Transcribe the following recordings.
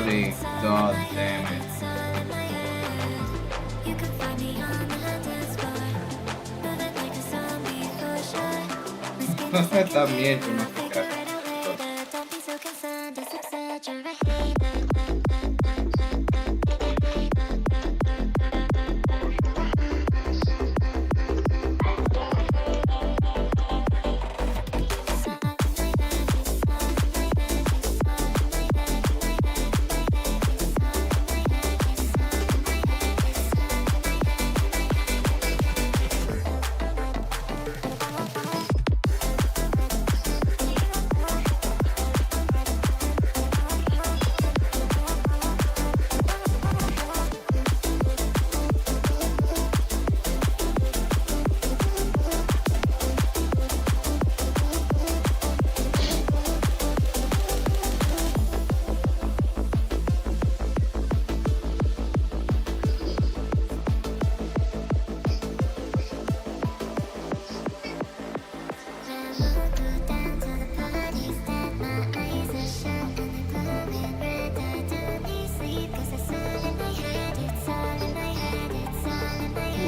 Really? God damn it. También yo no sé qué hacer.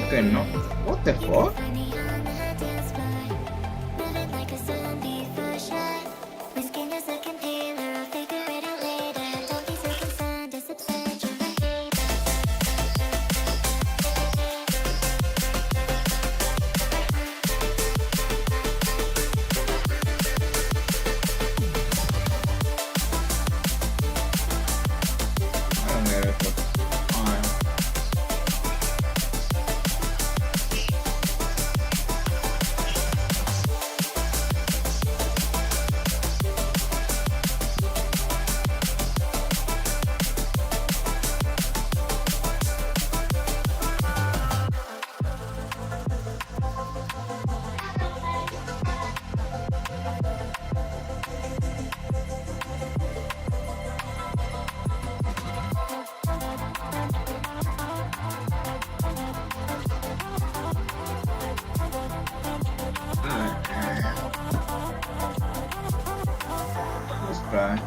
Que no. What the fuck? Let's try.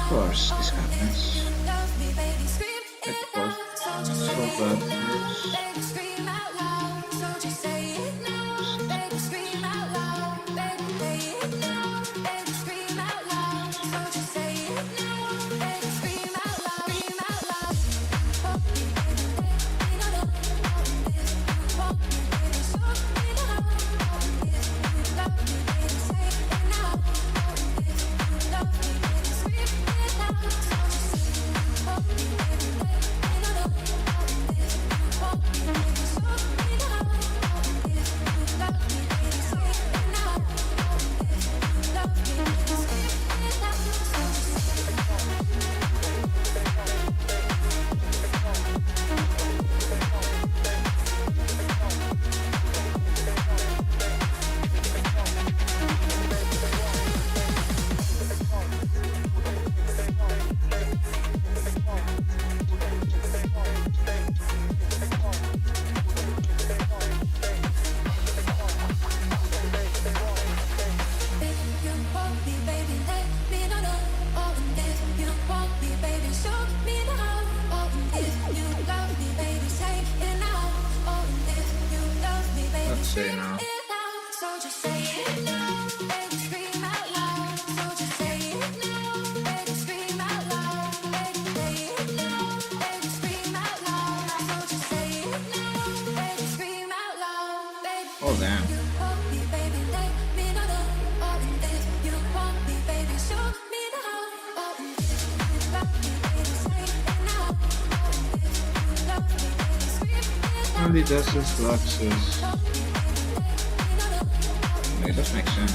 Of course, this happens. Of course, so bad. Let's see now. Oh damn. Only does this fluxes. It does make sense.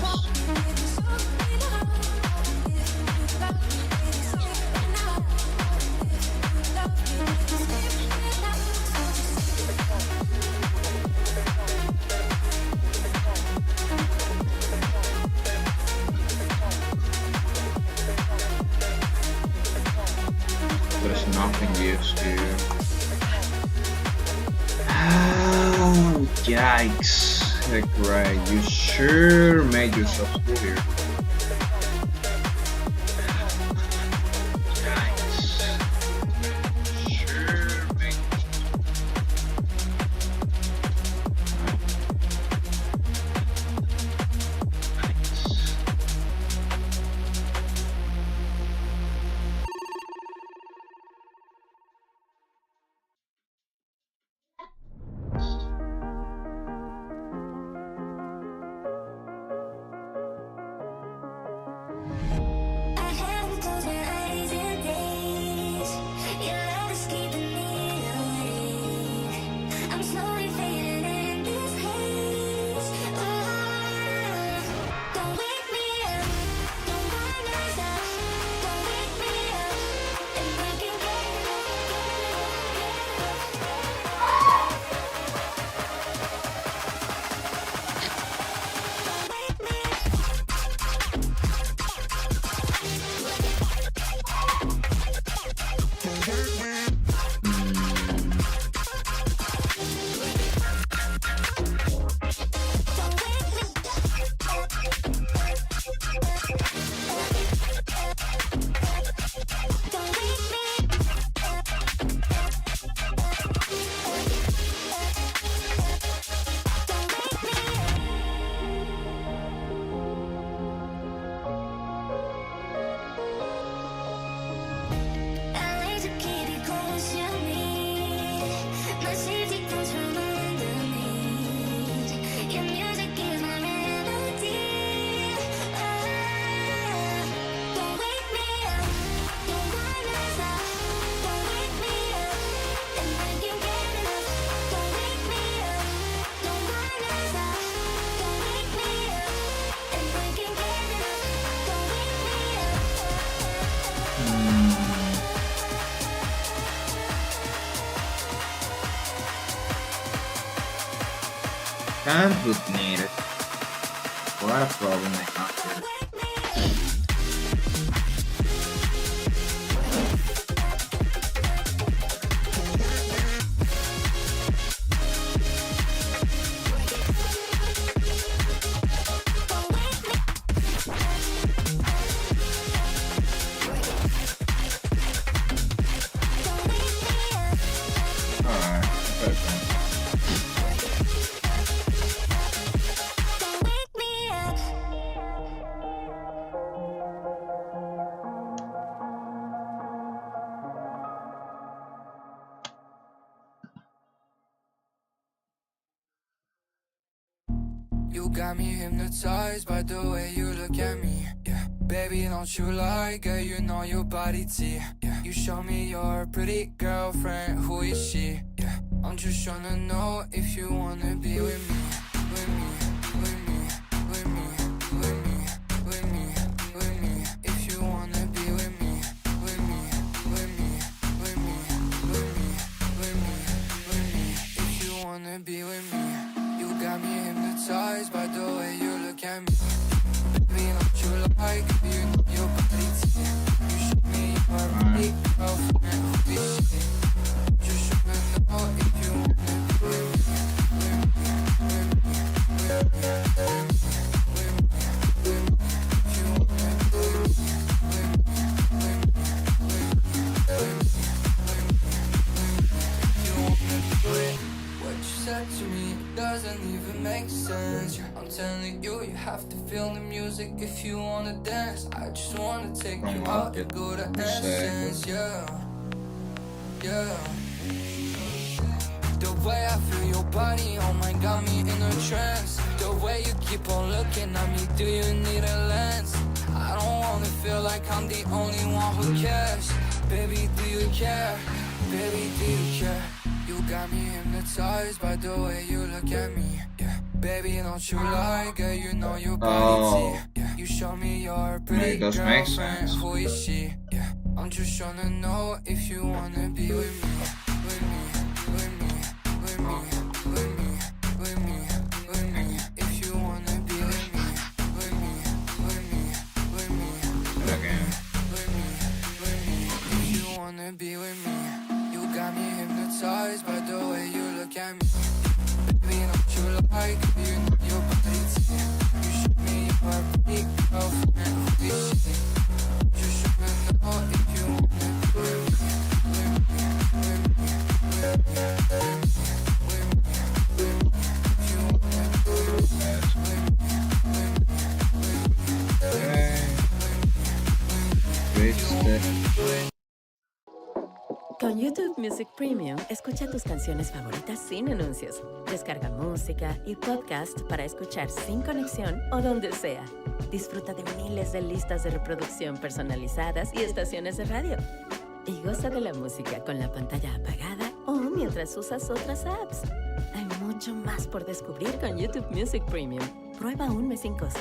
nothing used to. Oh, yikes. Great, you sure made yourself cool here. Bandwidth needed. What a problem I have here. You got me hypnotized by the way you look at me, yeah. Baby, don't you lie, girl, you know your body T, yeah. You show me your pretty girlfriend, who is she, yeah. I'm just tryna know if you wanna be with me, with me, with me, with me, with me, with me, with me. If you wanna be with me, with me, with me, with me, with me, with me, with me. If you wanna be with me. You got me hypnotized by the way you look at me. Baby, don't you like you know your body T. You show me your pretty girlfriend, who is she? Just wanna know if you wanna be with me, with me, with me, with me, with me, with me, with me. If you wanna be with me, with me, with me, with me, with me, with me, with me. If you wanna be with me. What you said to me doesn't even make sense. I'm telling you, you have to feel the music if you wanna dance. I just wanna take you out and go to essence, yeah, yeah. The way I feel your body, oh my, got me in a trance. The way you keep on looking at me, do you need a lens? I don't wanna feel like I'm the only one who cares. Baby, do you care? Baby, do you care? You got me hypnotized by the way you look at me, yeah. Baby, don't you lie, girl, you know your body T, yeah. You show me your pretty girlfriend, who is she, yeah. I'm just tryna know if you wanna be with me, with me, with me, with me, with me, with me, with me. If you wanna be with me, with me, with me, with me, with me, with me, with me. If you wanna wanna be with me? You got me hypnotized by the way you look at me. Baby, don't you like you know your body tea? You show me your pretty girlfriend, who is she? You should know if you wanna be with me. Great step. Con YouTube Music Premium, escucha tus canciones favoritas sin anuncios. Descarga música y podcast para escuchar sin conexión o donde sea. Disfruta de miles de listas de reproducción personalizadas y estaciones de radio. Y goza de la música con la pantalla apagada o mientras usas otras apps. Hay mucho más por descubrir con YouTube Music Premium. Prueba un mes sin costo.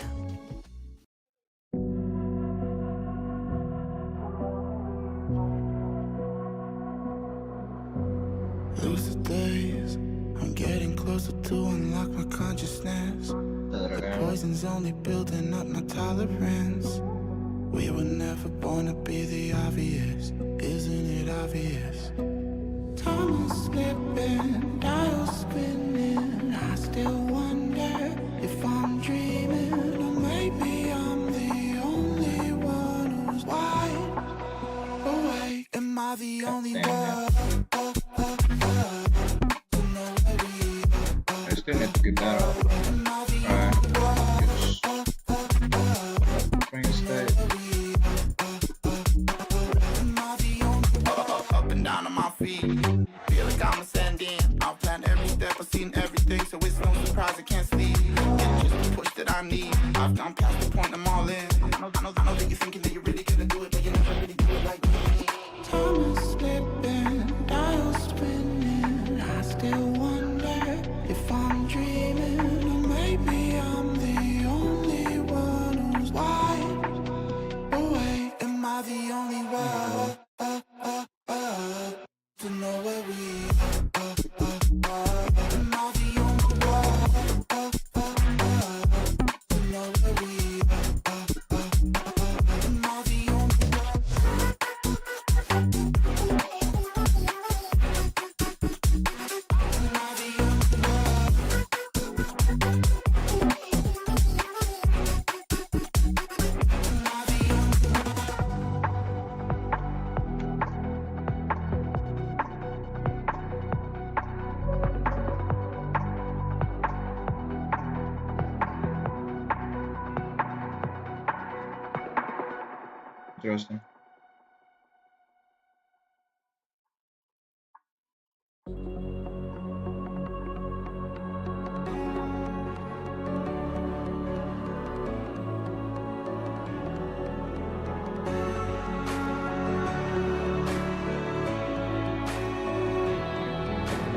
Lucid days, I'm getting closer to unlock my consciousness. The poison's only building up my tolerance. We were never born to be the obvious, isn't it obvious? Time is slipping, dial spinning. I still wonder if I'm dreaming, or maybe I'm the only one who's wide awake. Am I the only one? I still need to get that off. Alright. Brain state. Up and down on my feet. Feel like I'm ascending. I've planned every step, I've seen everything, so it's no surprise I can't sleep. It's just the push that I need. I've gone past the point, I'm all in. I know that you're thinking that you're really gonna do it, but you never really do it like me. Time is slipping, dial spinning. I still wonder if I'm dreaming, or maybe I'm the only one who's wide awake. Am I the only one to know where we are? Am I the only one to know where we are? Am I the only one? Am I the only one? Interesting.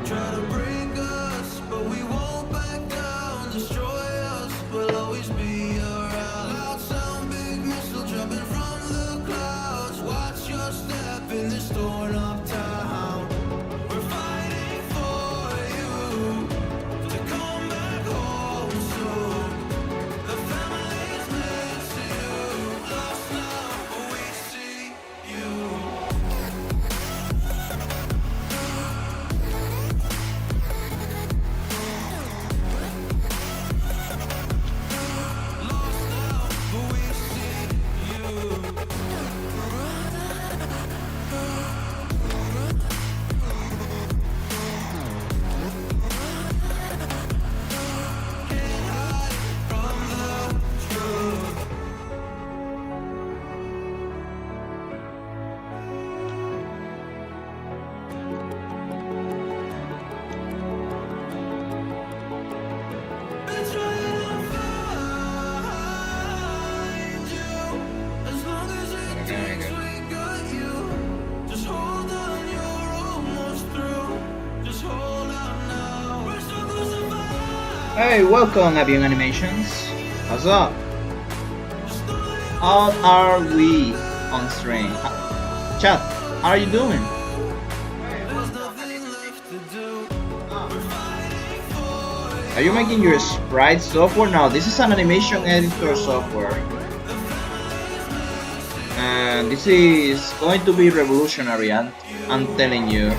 Try to break us, but we won't back down. Destroy us, we'll always be around. Loud sound, big missile jumping from the clouds. Watch your step in this torn up town. We're fighting for you to come back home soon. The family's miss you. Lost now, but we see you. Hey, welcome Avion Animations. What's up? How are we on stream? Chat, how are you doing? Are you making your sprite software? No, this is an animation editor software. And this is going to be revolutionary, I'm telling you.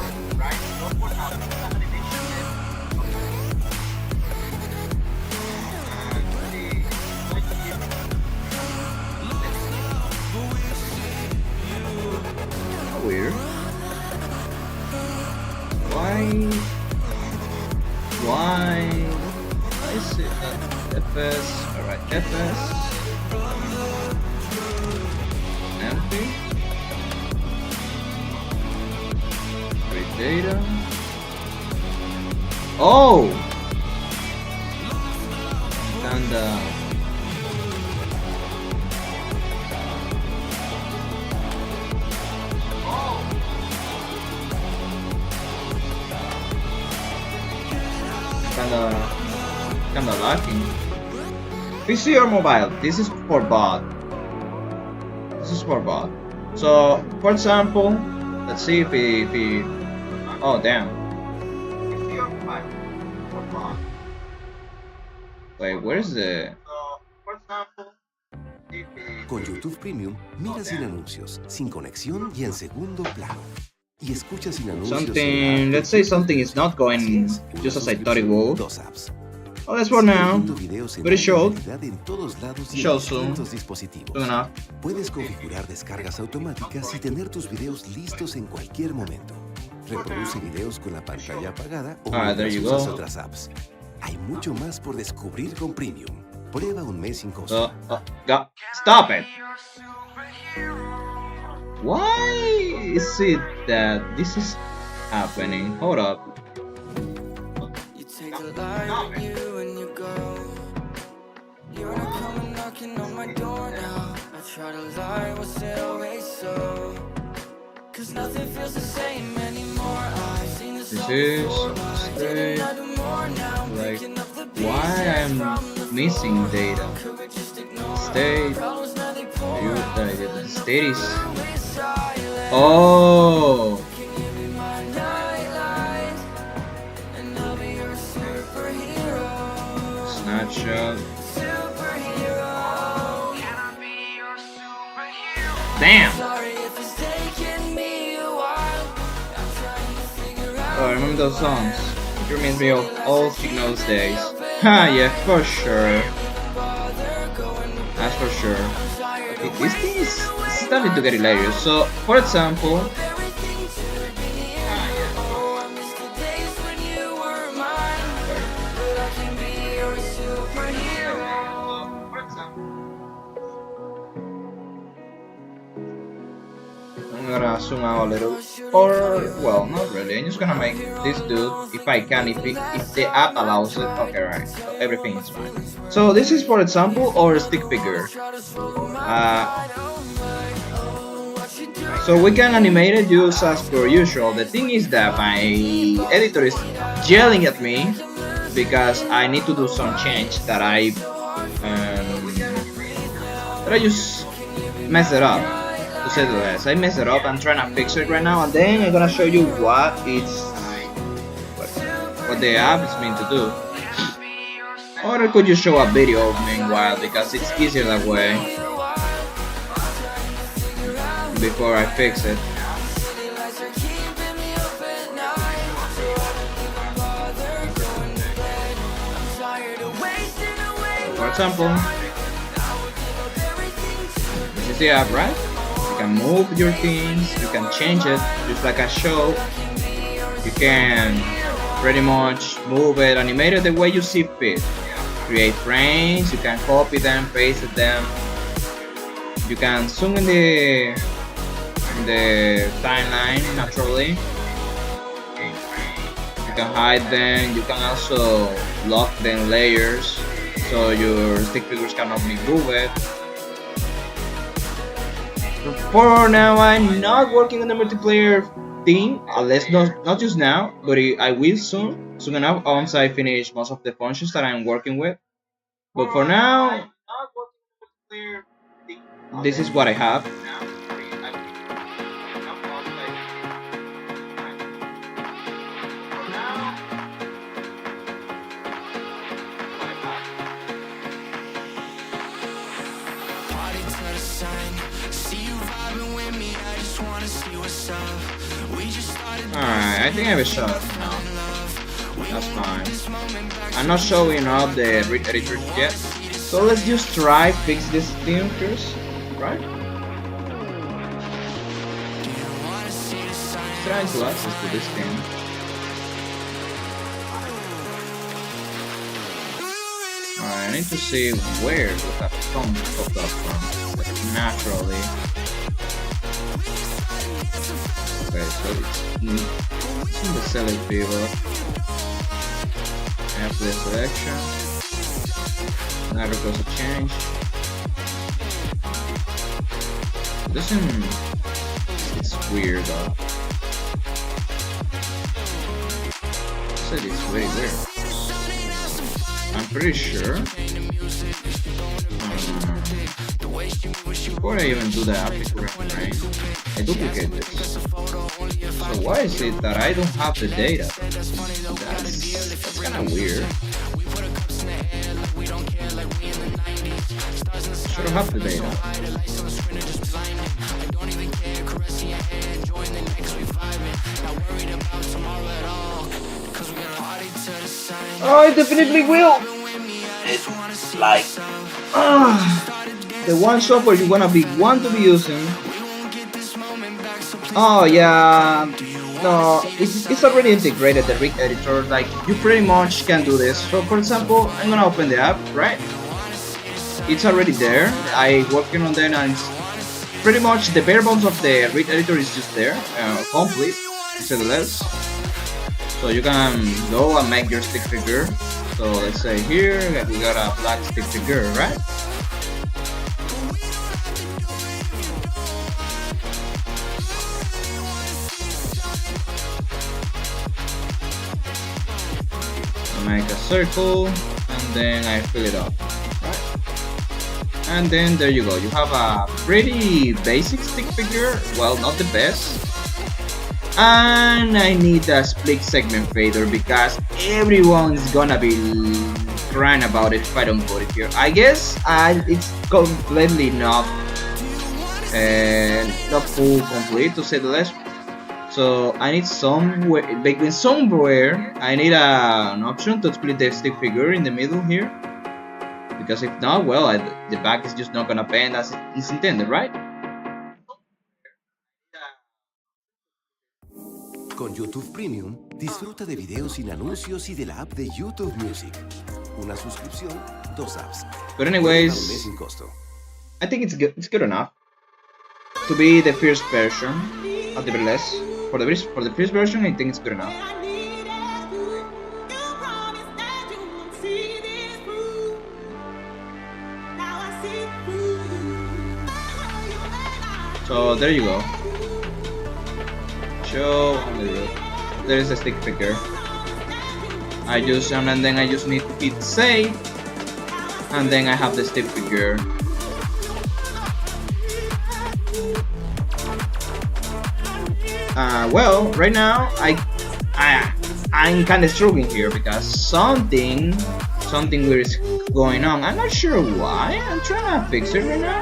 Weird. Why is it not FS? Alright, FS. Empty. Create data. Oh! And kinda lacking. PC or mobile? This is for bot. This is for bot. So, for example, let's see if he oh damn. PC or mobile? For bot. Wait, where's the? So, for example. Con YouTube Premium, mira sin anuncios, sin conexión y en segundo plano. Y escucha sin anuncios. Something. Let's say something is not going just as I thought it would. Dos apps. Oh, that's for now. Pretty short. En todos lados y Short en soon. distintos dispositivos. Soon enough. Puedes configurar descargas automáticas y tener tus videos listos en cualquier momento. Reproduce videos con la pantalla apagada o There you usas go. otras apps. Hay mucho más por descubrir con Premium. Prueba un mes sin costo. Stop it! Why is it that this is happening? Hold up. You take a lie with you and you go. You're not coming knocking on my door now. I try to lie, was it always so? Cause nothing feels the same anymore. I've seen this This all is before. I didn't I do more now. like Picking up the why I'm missing data. State. The state is. Oh. Snapshot. Damn. Oh, I remember those songs. It reminds me of old Signals days. Ha, yeah, for sure. That's for sure. Okay, this thing is starting to get hilarious. So, for example, I'm gonna zoom out a little, or well, not really. I'm just gonna make this dude, if I can, if the app allows it. Okay, right. So everything is fine. So this is, for example, our stick figure. So we can animate it just as per usual. The thing is that my editor is yelling at me because I need to do some change that I just messed it up. To say the less, I messed it up. I'm trying to fix it right now, and then I'm gonna show you what the app is meant to do. Or I could just show a video meanwhile because it's easier that way. Before I fix it. For example, this is the app, right? You can move your things, you can change it, just like I showed. You can pretty much move it, animate it the way you see fit. Create frames, you can copy them, paste them. You can zoom in the timeline naturally. You can hide them, you can also lock them layers so your stick figures cannot be moved. For now, I'm not working on the multiplayer thing, at least not just now, but I will soon enough once I finish most of the functions that I'm working with. But for now, this is what I have. Party to the sun, see you vibe Alright, I think I have a shot now. That's fine. I'm not showing up the editor yet. So let's just try fix this thing first, right? Trying to access to this thing. Alright, I need to see where we have tone popped up from. Like, naturally. Okay, so it's in the select pivot. I have the selection. Now there goes a change. It's weird though. It's very weird. I'm pretty sure. Before I even do the applicant frame, I duplicate this. So why is it that I don't have the data? That's kind of weird. Should have the data. Oh, I definitely will. It's like the one software you want to be using. Oh yeah, no, it's already integrated, the rig editor. Like, you pretty much can do this. So for example, I'm gonna open the app, right? It's already there. I working on that, and it's pretty much the bare bones of the rig editor is just there, complete, instead of less. So you can go and make your stick figure. So let's say here we got a black stick figure, right? I make a circle and then I fill it up, right? And then there you go. You have a pretty basic stick figure. Well, not the best. And I need a split segment fader because everyone's gonna be crying about it if I don't put it here. I guess it's completely not full complete, to say the least. So I need somewhere I need an option to split the stick figure in the middle here, because if not, well, the back is just not gonna bend as it's intended, right? Con YouTube Premium, disfruta de videos sin anuncios y de la app de YouTube Music. Una suscripción, 2 apps. But anyways, Un mes sin costo. I think it's good. It's good enough to be the first version. At the very least, for the first version, I think it's good enough. So there you go. Show on the roof. There is a stick figure. And then I just need to hit save, and then I have the stick figure. Well, right now I'm kind of struggling here because something weird is going on. I'm not sure why. I'm trying to fix it right now.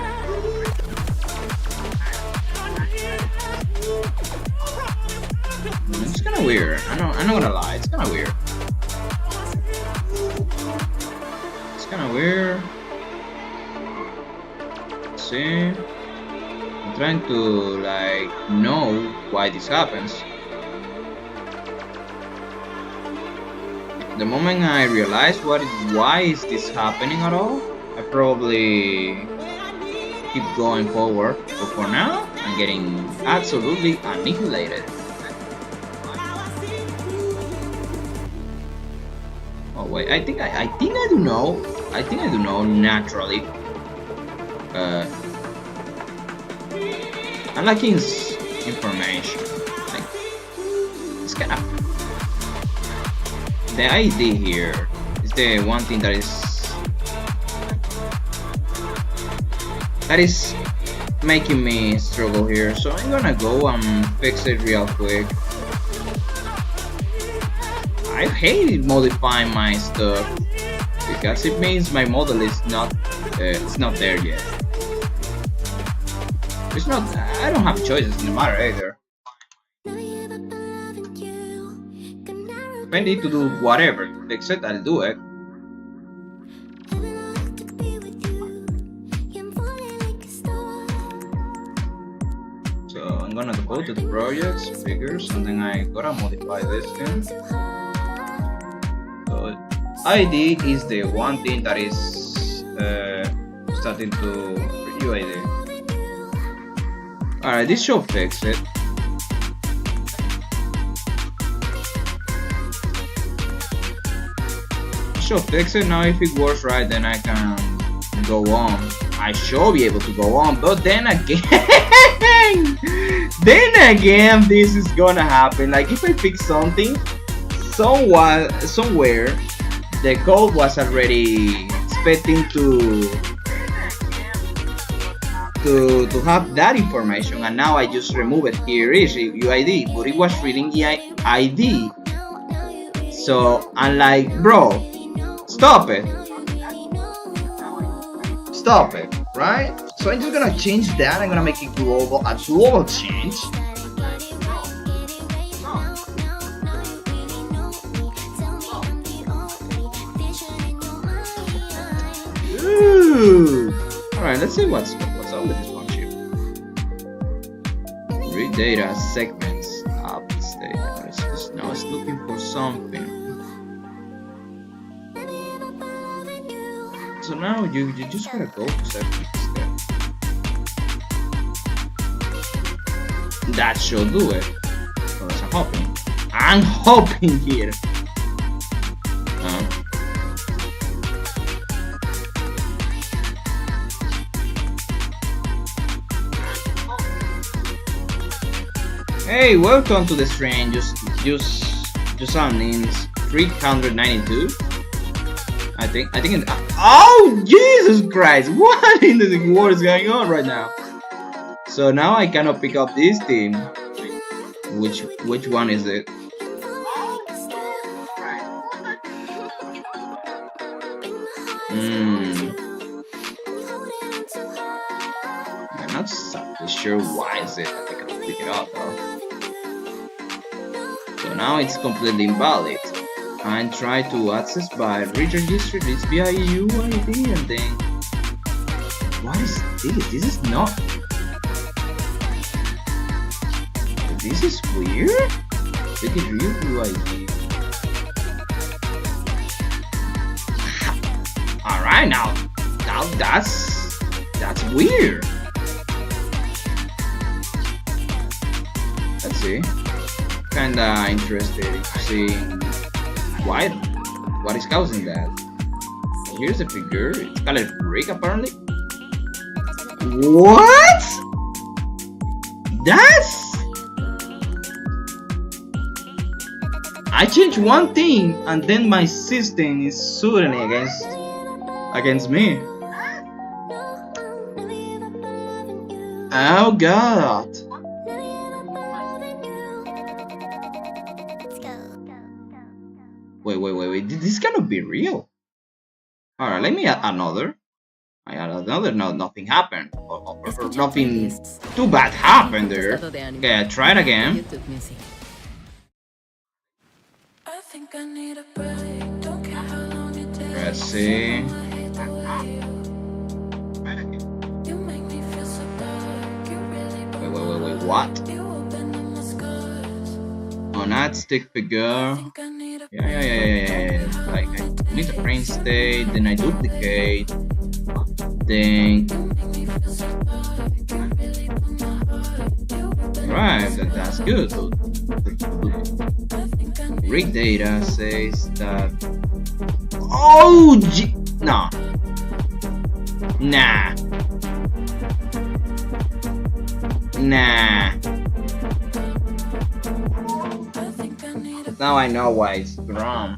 It's kind of weird. I'm not gonna lie. It's kind of weird. It's kind of weird. Let's see. I'm trying to know why this happens. The moment I realize why is this happening at all, I probably keep going forward. But for now, I'm getting absolutely annihilated. Oh wait, I think I do know. I think I do know naturally. I'm lacking information. Like, it's kind of the idea here is the one thing that is making me struggle here. So I'm gonna go and fix it real quick. I hate modifying my stuff because it means my model is not it's not there yet. It's not. I don't have choices in the matter either. I need to do whatever to fix it, I'll do it. So I'm gonna go to the projects, figures, and then I gotta modify this thing. So ID is the one thing that is starting to review ID. Alright, this should fix it. Should fix it. Now if it works right, then I can go on. I should be able to go on, but then again this is gonna happen. Like if I fix something somewhere, the code was already expecting to have that information, and now I just remove it. Here is UID, but it was reading ID. So I'm like, bro, stop it, right? So I'm just gonna change that. I'm gonna make it global, a global change. Ooh. All right, let's see what's up with this function. Read data segments up state. Now it's looking for something. So now you just gotta go to segments there. That should do it. Oh, I'm hopping here. Hey, welcome to the stream. Just names 392. I think oh Jesus Christ, what in the world is going on right now? So now I cannot pick up this team. Which one is it? I'm not exactly sure why is it. I cannot pick it up though. So now it's completely invalid. And try to access by region history list via UID, and then what is this? This is not. This is weird. Take it real UID. All right, now that's weird. Let's see. Kinda interested in seeing what is causing that. Here's a figure. It's called Rick apparently. What? I changed one thing and then my system is suing against me. Oh God. Wait, this cannot be real. Alright, let me add another. I add another, no, nothing happened. Or nothing too bad happened there. Okay, I try it again. Let's see. Wait, what? On add stick figure. Yeah. Like I need a frame state, then I duplicate, then right, that's good. Rig data says that. Oh, no, nah. Now I know why it's wrong.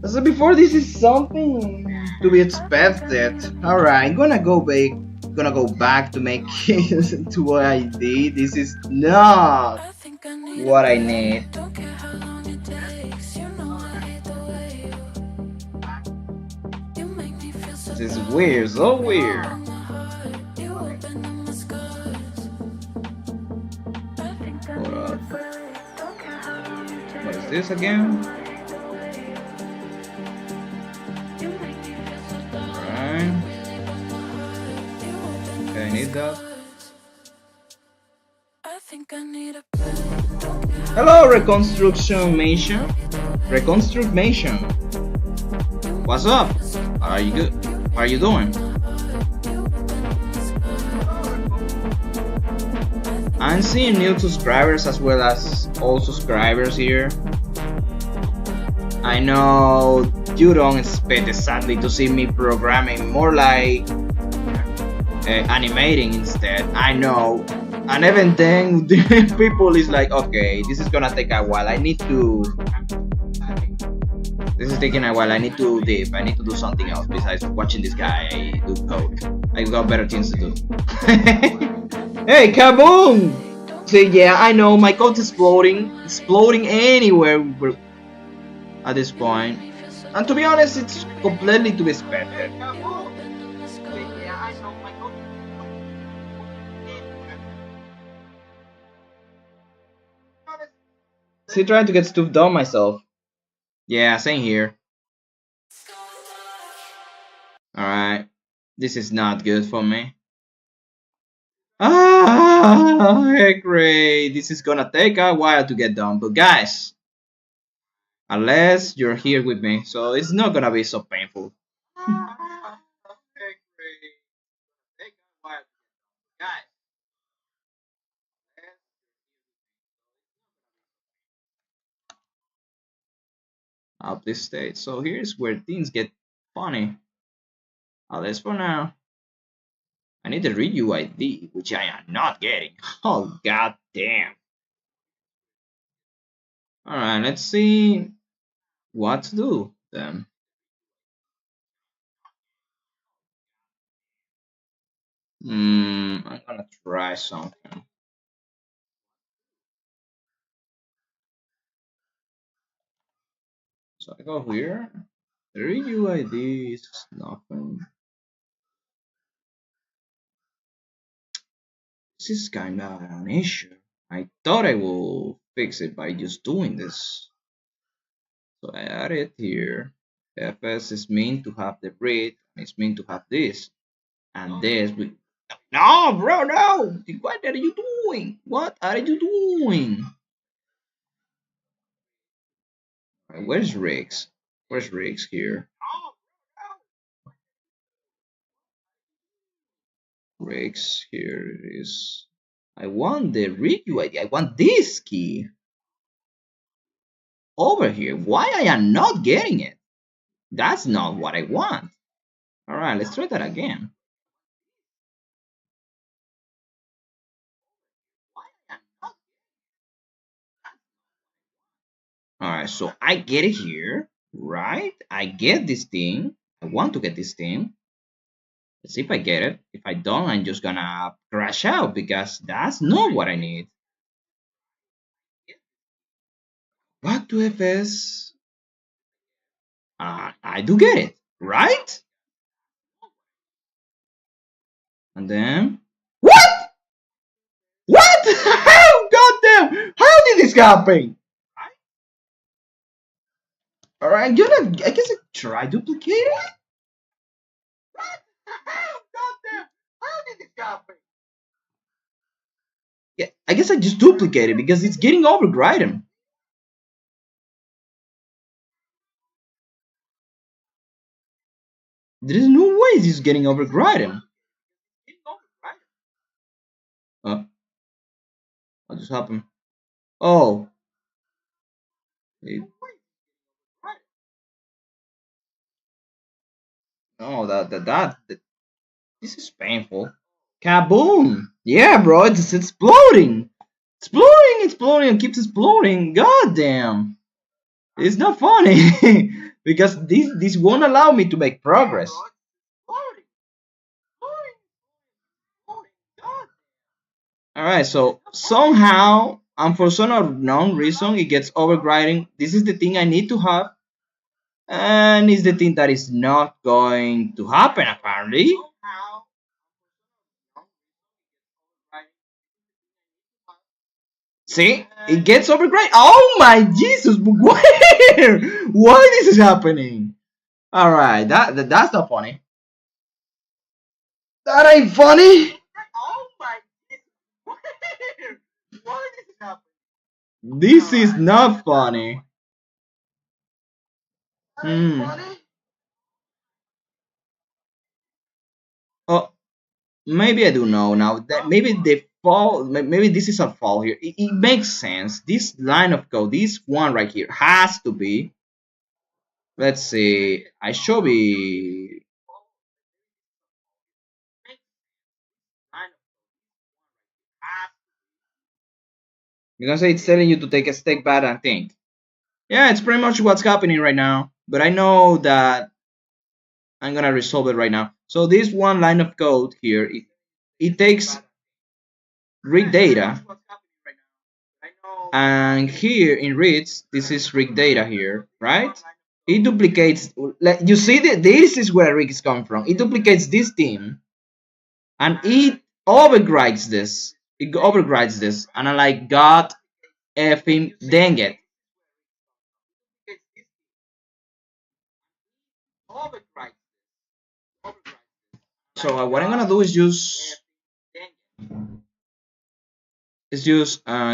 So before, this is something to be expected. Alright, I'm gonna go back to make it to what I did. This is not what I need. This is weird, so weird. What is this again. Alright. Okay, I need that. Hello, Reconstruction Mation. Reconstruct Mation. What's up? Are you good? How are you doing? I'm seeing new subscribers as well as old subscribers here. I know you don't expect exactly to see me programming, more like animating instead. I know. And even then, people is like, okay, this is gonna take a while. This is taking a while. I need to dip. I need to do something else besides watching this guy do code. I got better things to do. Hey, kaboom! See, yeah, I know my code is exploding anywhere at this point. And to be honest, it's completely to be expected. See, trying to get stuff done myself. Yeah, same here. Alright, this is not good for me. Great. This is gonna take a while to get done, but guys, unless you're here with me, so it's not gonna be so painful. Up this stage. So here's where things get funny. At least for now. I need the read UID, which I am not getting. Oh god damn. Alright, let's see what to do then. I'm gonna try something. So I go here. The read UID is nothing. This is kinda an issue. I thought I will fix it by just doing this. So I add it here. FS is meant to have the read, and it's meant to have this. And this we no bro, no! What are you doing? What are you doing? Right, where's Riggs? Where's Riggs here? Riggs here is I want the read UID. I want this key over here. Why I am not getting it? That's not what I want. Alright, let's try that again. Alright, so I get it here, right? I get this thing. I want to get this thing. Let's see if I get it. If I don't, I'm just gonna crash out because that's not what I need. Back to FS. I do get it, right? And then what? What? How? Goddamn! How did this happen? All right, I guess I try duplicate it. Goddamn! How did this happen? Yeah, I guess I just duplicate it because it's getting overridden. There is no way this is getting overridden. What just happened? Oh. No, that this is painful. Kaboom! Yeah, bro, it's exploding. Exploding, and keeps exploding. God damn. It's not funny. Because this won't allow me to make progress. Alright, so somehow, and for some unknown reason, it gets overriding. This is the thing I need to have. And it's the thing that is not going to happen, apparently. See, it gets overgraded. Oh my Jesus! Where? Why this is happening? All right, that's not funny. That ain't funny. Oh my Jesus! Where? Why this is happening? This is not funny. Hmm. Oh, maybe I do know now. That maybe the fall. Maybe this is a fall here. It makes sense. This line of code, this one right here, has to be. Let's see. I should be. Because it's telling you to take a step back and think. Yeah, it's pretty much what's happening right now. But I know that I'm gonna resolve it right now. So this one line of code here, it takes read data, and here in reads, this is read data here, right? It duplicates. Like you see that this is where Rick is coming from. It duplicates this theme, and it overrides this. It overrides this, and I'm like, God effing dang it. So what I'm gonna do is just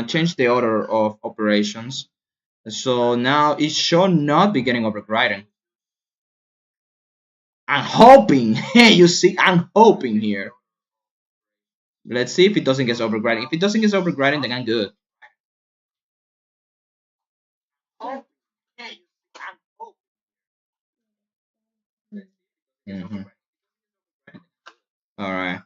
change the order of operations. So now it should not be getting overridden. I'm hoping. You see, I'm hoping here. Let's see if it doesn't get overridden. If it doesn't get overridden, then I'm good. Mm-hmm. All right.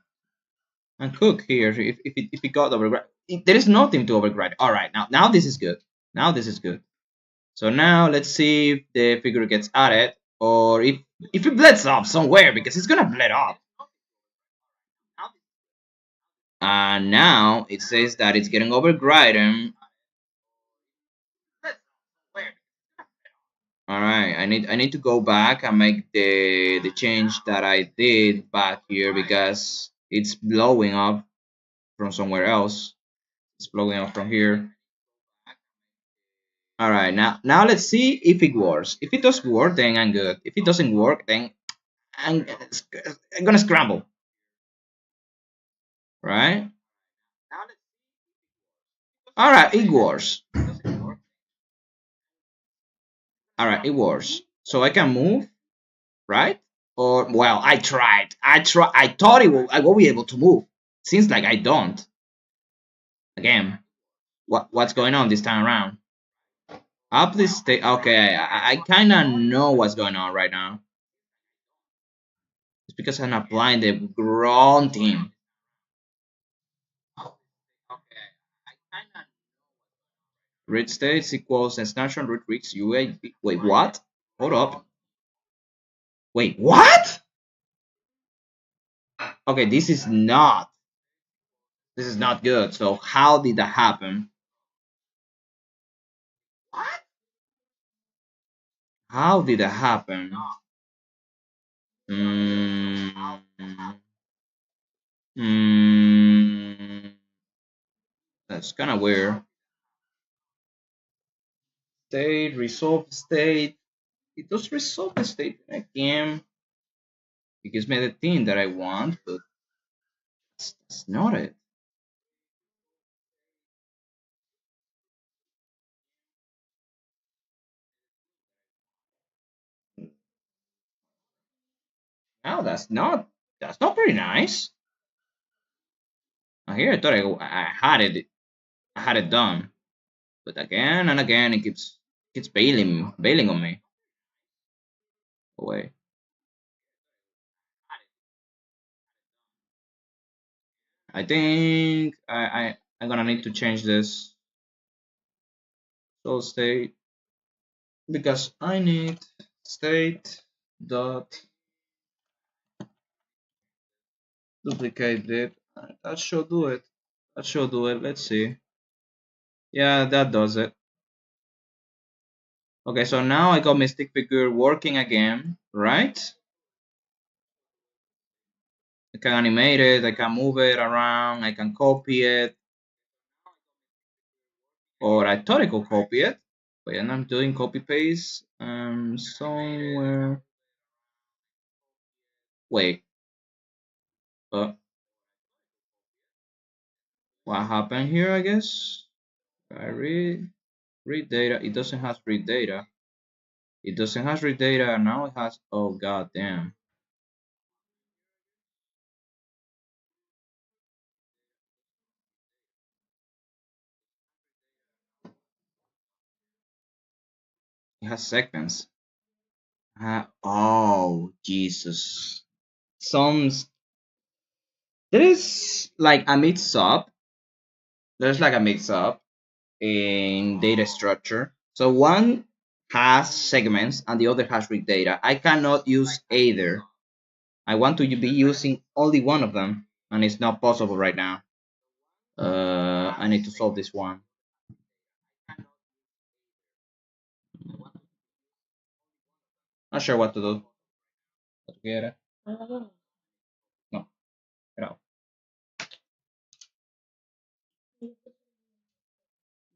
And cook here. If it got override, there is nothing to override. All right. Now this is good. Now this is good. So now let's see if the figure gets added, or if it bleds up somewhere, because it's gonna bled up. And now it says that it's getting overridden. All right, I need to go back and make the change that I did back here, because it's blowing up from somewhere else. It's blowing up from here. All right, now let's see if it works. If it does work, then I'm good. If it doesn't work, then I'm gonna scramble. Right? All right, it works. All right, it works. So I can move, right? Or well, I tried. I thought I will be able to move. Seems like I don't. Again, what's going on this time around? Up this state. Okay, I kind of know what's going on right now. It's because I'm applying the wrong team. Read states equals and snapshot root reads UAB. Wait, what? Hold up. Wait, what? Okay, this is not good. So how did that happen? How did that happen? That's kind of weird. State, resolve state. It does resolve the state again. It gives me the thing that I want, but that's not it. No, that's not very nice. Here I thought I had it done, but again and again it keeps bailing on me. Away. I think I'm gonna need to change this. So state, because I need state dot duplicate it. That should do it. That should do it. Let's see. Yeah, that does it. Okay, so now I got my stick figure working again, right? I can animate it, I can move it around, I can copy it. or I thought I could copy it, but then I'm doing copy paste somewhere. Wait, uh, what happened here? I guess I read data. It doesn't have read data. It doesn't have read data. Now it has. Oh god damn! It has segments. Oh Jesus! Some there is like a mix up. There's like a mix up in data structure. So one has segments and the other has read data. I cannot use either. I want to be using only one of them, and it's not possible right now. I need to solve this one. Not sure what to do. What to get it? No, get out.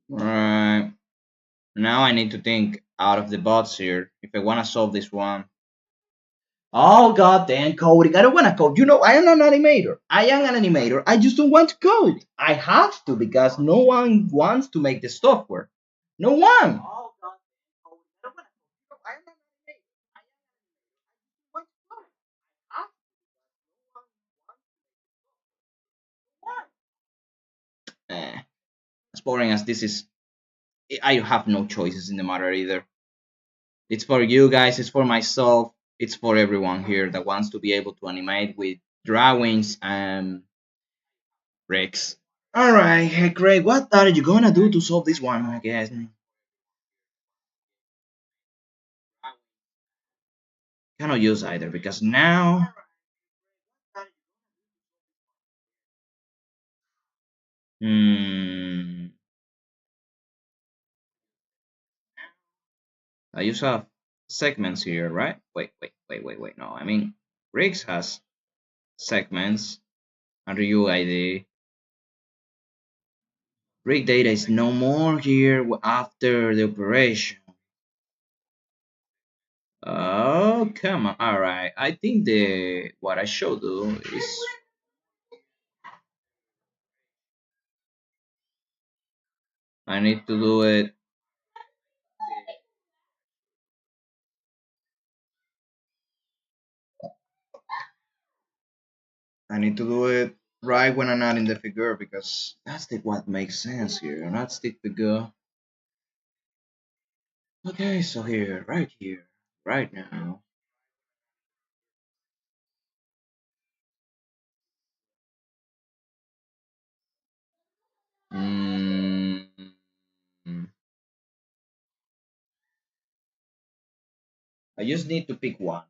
Right. Now I need to think out of the box here if I want to solve this one. Oh god damn coding. I don't wanna code. You know, I am an animator. I am an animator. I just don't want to code. I have to because no one wants to make the software. No one. Eh, as boring as this is, I have no choices in the matter either. It's for you guys, it's for myself, it's for everyone here that wants to be able to animate with drawings and bricks. Alright, hey Craig, what are you gonna do to solve this one, I guess? Cannot use either because now I use have segments here, right? Wait. No, I mean Bricks has segments under UID. Brick data is no more here after the operation. Oh come on! All right, I think the what I should do is I need to do it. I need to do it right when I'm not in the figure because that's the what makes sense here. That's the figure. Okay, so here, right now. Mm, I just need to pick one.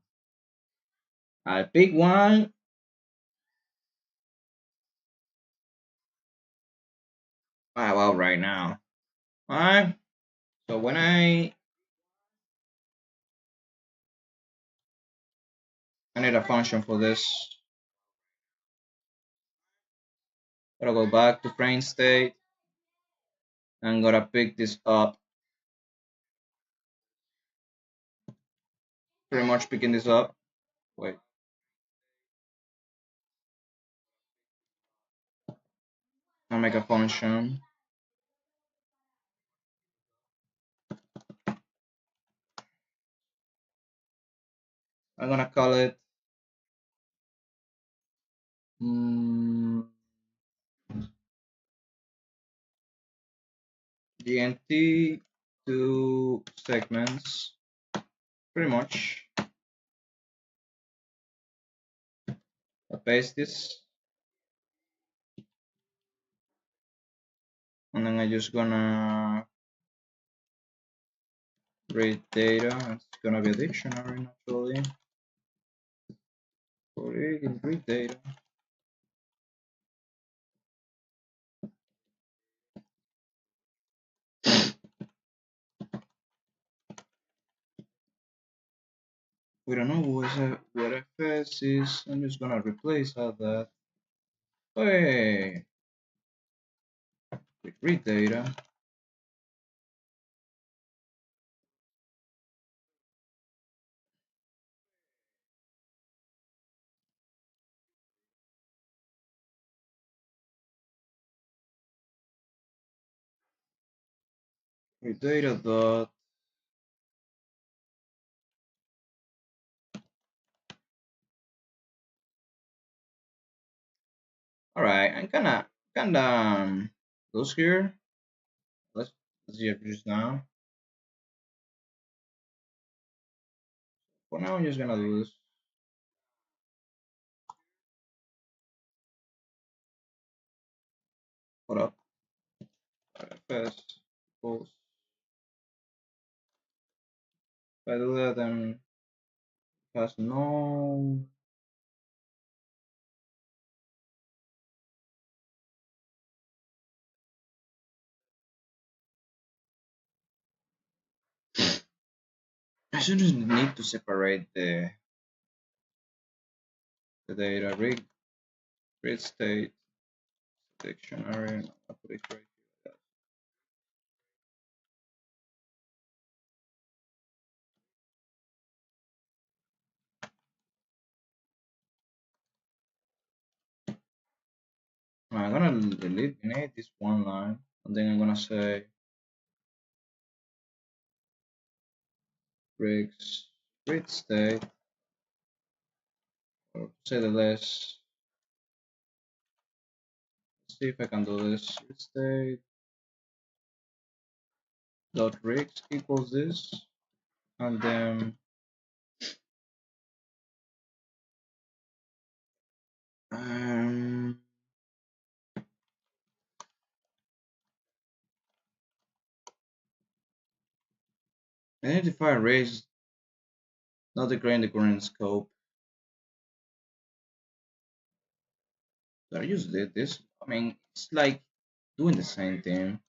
I pick one. Well, right now. Alright. So when I need a function for this. Gotta go back to frame state. I'm gonna pick this up. Pretty much picking this up. Wait. I'll make a function. I'm gonna call it GNT to segments. Pretty much. I paste this. And then I just gonna read data. It's gonna be a dictionary naturally. Read data. We don't know what FS is. I'm just gonna replace all that. Hey, read data. Read data dot. All right, I'm kinda loose here. Let's see if just now. For now, I'm just gonna do this. Hold up. Fast equals. If I do that, then fast no. I should just need to separate the data read state dictionary. I'll put it right here. I'm gonna eliminate this one line, and then I'm gonna say Briggs read state, or say the less. Let's see if I can do this. Read state dot Briggs equals this, and then um, identify arrays not declaring the current scope. So I just did this. I mean, it's like doing the same thing.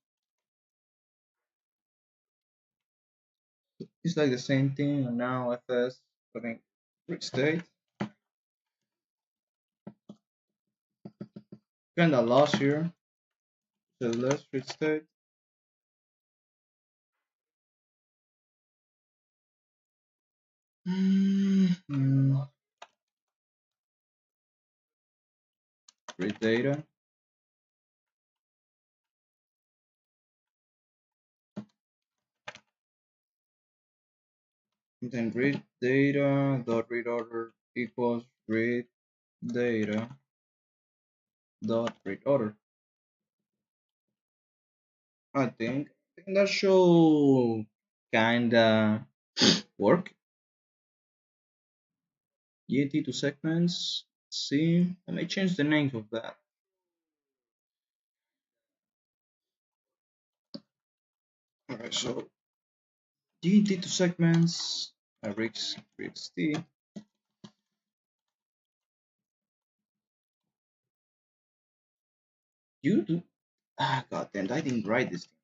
It's like the same thing, and now fs putting read state. Kinda lost here. So let's read state. Read data. And then read data dot read order equals read data dot read order. I think that should kinda work. GT to segments. Let's see, I may change the name of that. Alright, so GT to segments. Rex T. You do. God damn! I didn't write this thing.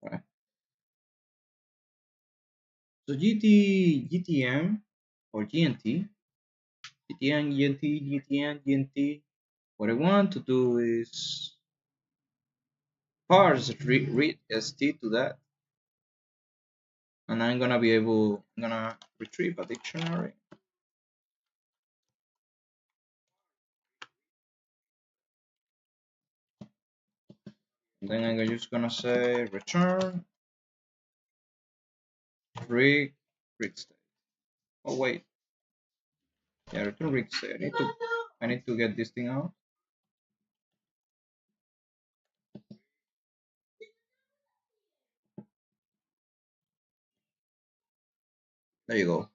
Alright. So GTM or GNT. GTN, GNT, GTN, GNT. What I want to do is parse read st to that, and I'm gonna retrieve a dictionary. And then I'm just gonna say return read state. Oh wait, yeah, return read state. I need to get this thing out. There you go.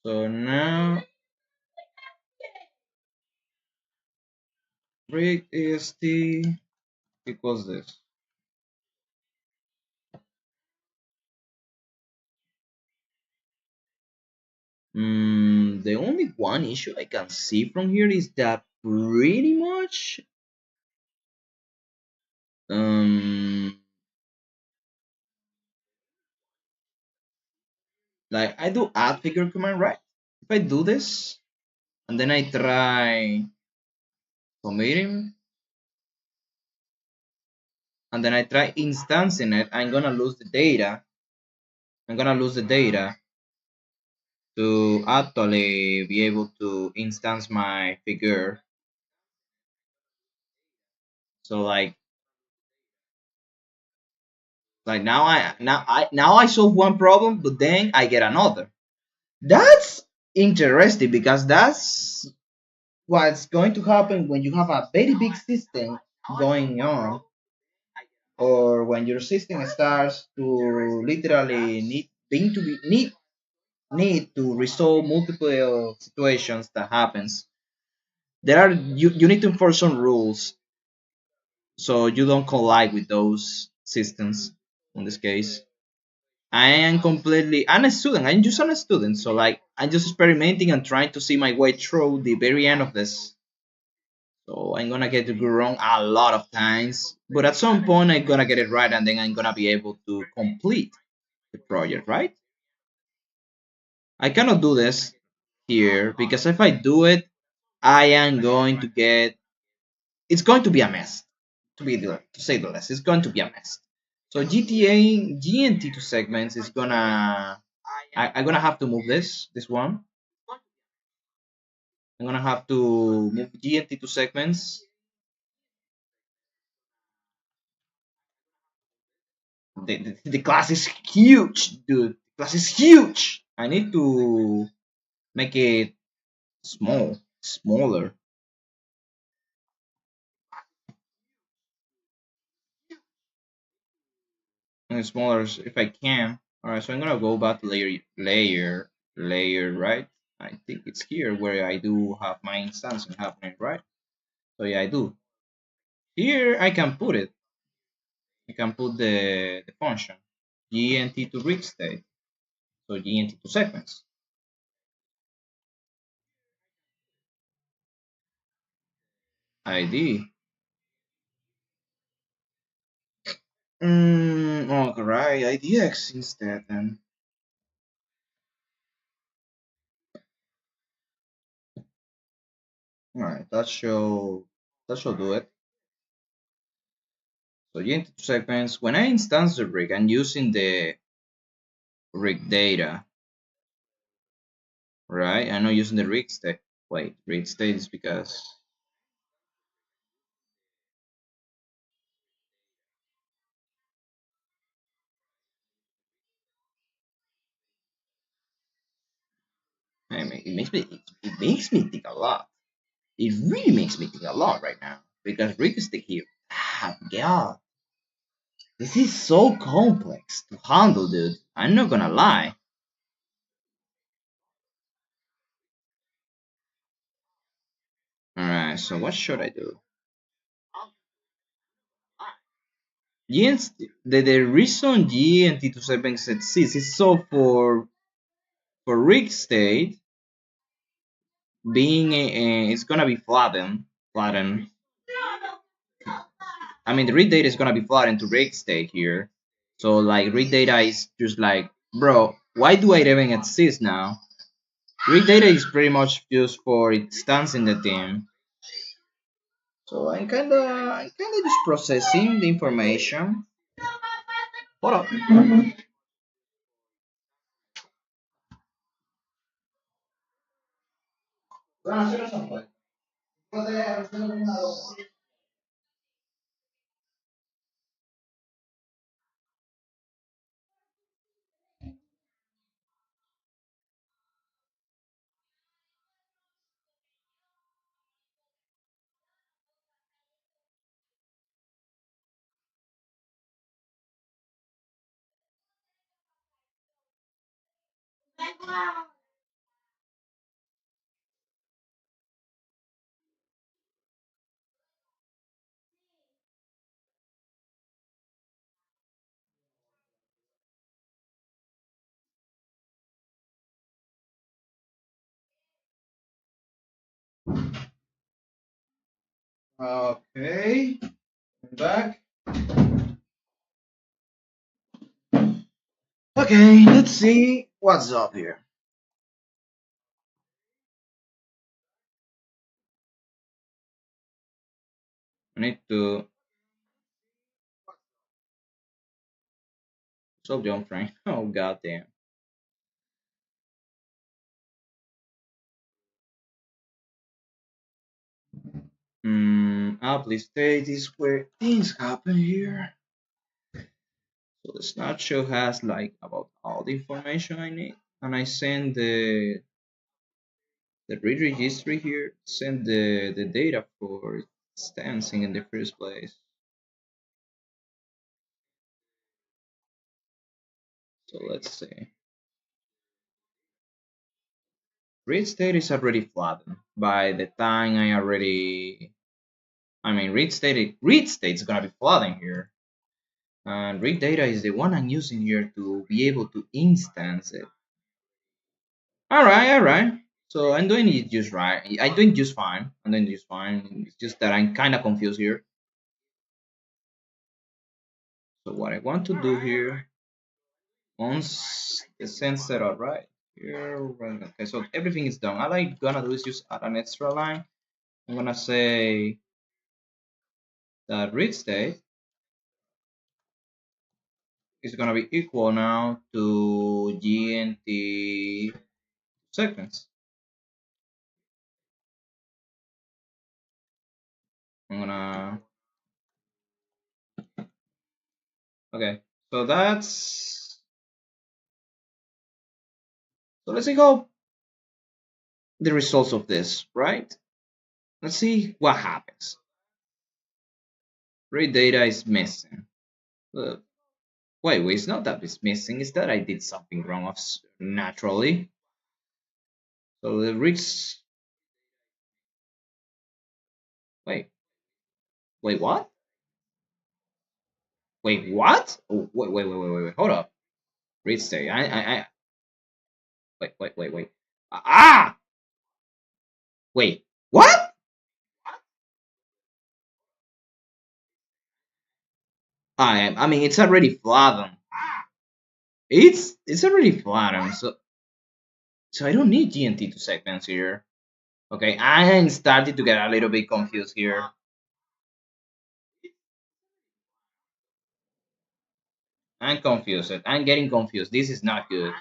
So now read est equals this. The only one issue I can see from here is that pretty much like I do add figure command, right? If I do this and then I try committing and then I try instancing it, I'm gonna lose the data. I'm gonna lose the data to actually be able to instance my figure. So like Like now I solve one problem, but then I get another. That's interesting because that's what's going to happen when you have a very big system going on, or when your system starts to literally need to resolve multiple situations that happens. You need to enforce some rules so you don't collide with those systems. In this case, I'm a student. I'm just a student, so like I'm just experimenting and trying to see my way through the very end of this. So I'm gonna get it wrong a lot of times, but at some point I'm gonna get it right, and then I'm gonna be able to complete the project, right? I cannot do this here because if I do it, I am going to get. It's going to be a mess. To say the least, it's going to be a mess. So GTA GNT to segments is gonna. I'm gonna have to move this one. I'm gonna have to move GNT to segments. The class is huge, dude. The class is huge. I need to make it smaller, and smaller if I can. All right, so I'm gonna go back to layer, right? I think it's here where I do have my instance happening, right? So yeah, I do. Here I can put it. I can put the function GNT to read state. So GNT to segments. ID. Okay, right. IDX instead then. All right, that should do it. So GNT to segments. When I instance the rig, I'm using the rig data, right? I'm not using the rig state. Wait, rig state is because I mean, it makes me think a lot. It really makes me think a lot right now because rig state here. Ah, God, this is so complex to handle, dude. I'm not gonna lie. All right, so what should I do? Yes, the reason G and T27 exists is so for rig state being it's gonna be flattened. I mean the rig data is gonna be flattened to rig state here. So like rig data is just like, bro, why do I even exist now? Rig data is pretty much just for its stance in the team. So I'm kinda just processing the information. Hold up. Okay, I'm back. Okay, let's see what's up here. I need to solve the on frame. Oh goddamn. Please state is where things happen here. So the snapshot has like about all the information I need, and I send the read registry here, send the data for stancing in the first place. So let's see. Read state is already flattened by the time read state is gonna be flattened here. And read data is the one I'm using here to be able to instance it. Alright. So I'm doing it just right. I'm doing just fine. It's just that I'm kind of confused here. So what I want to do here, once the sense set up right here, okay, so everything is done. All I'm gonna do is just add an extra line. I'm gonna say that read state is gonna be equal now to GNT seconds. I'm gonna okay. So that's so let's see how the results of this, right? Let's see what happens. Read data is missing. Uh, wait, it's not that it's missing, it's that I did something wrong naturally. So the reads. Wait, what? Wait, what? Oh, wait, hold up. Read state. Wait. Ah! Wait, what? I mean, it's already flattened. It's already flattened, so I don't need GNT to segments here. Okay, I am starting to get a little bit confused here. I'm confused. I'm getting confused. This is not good.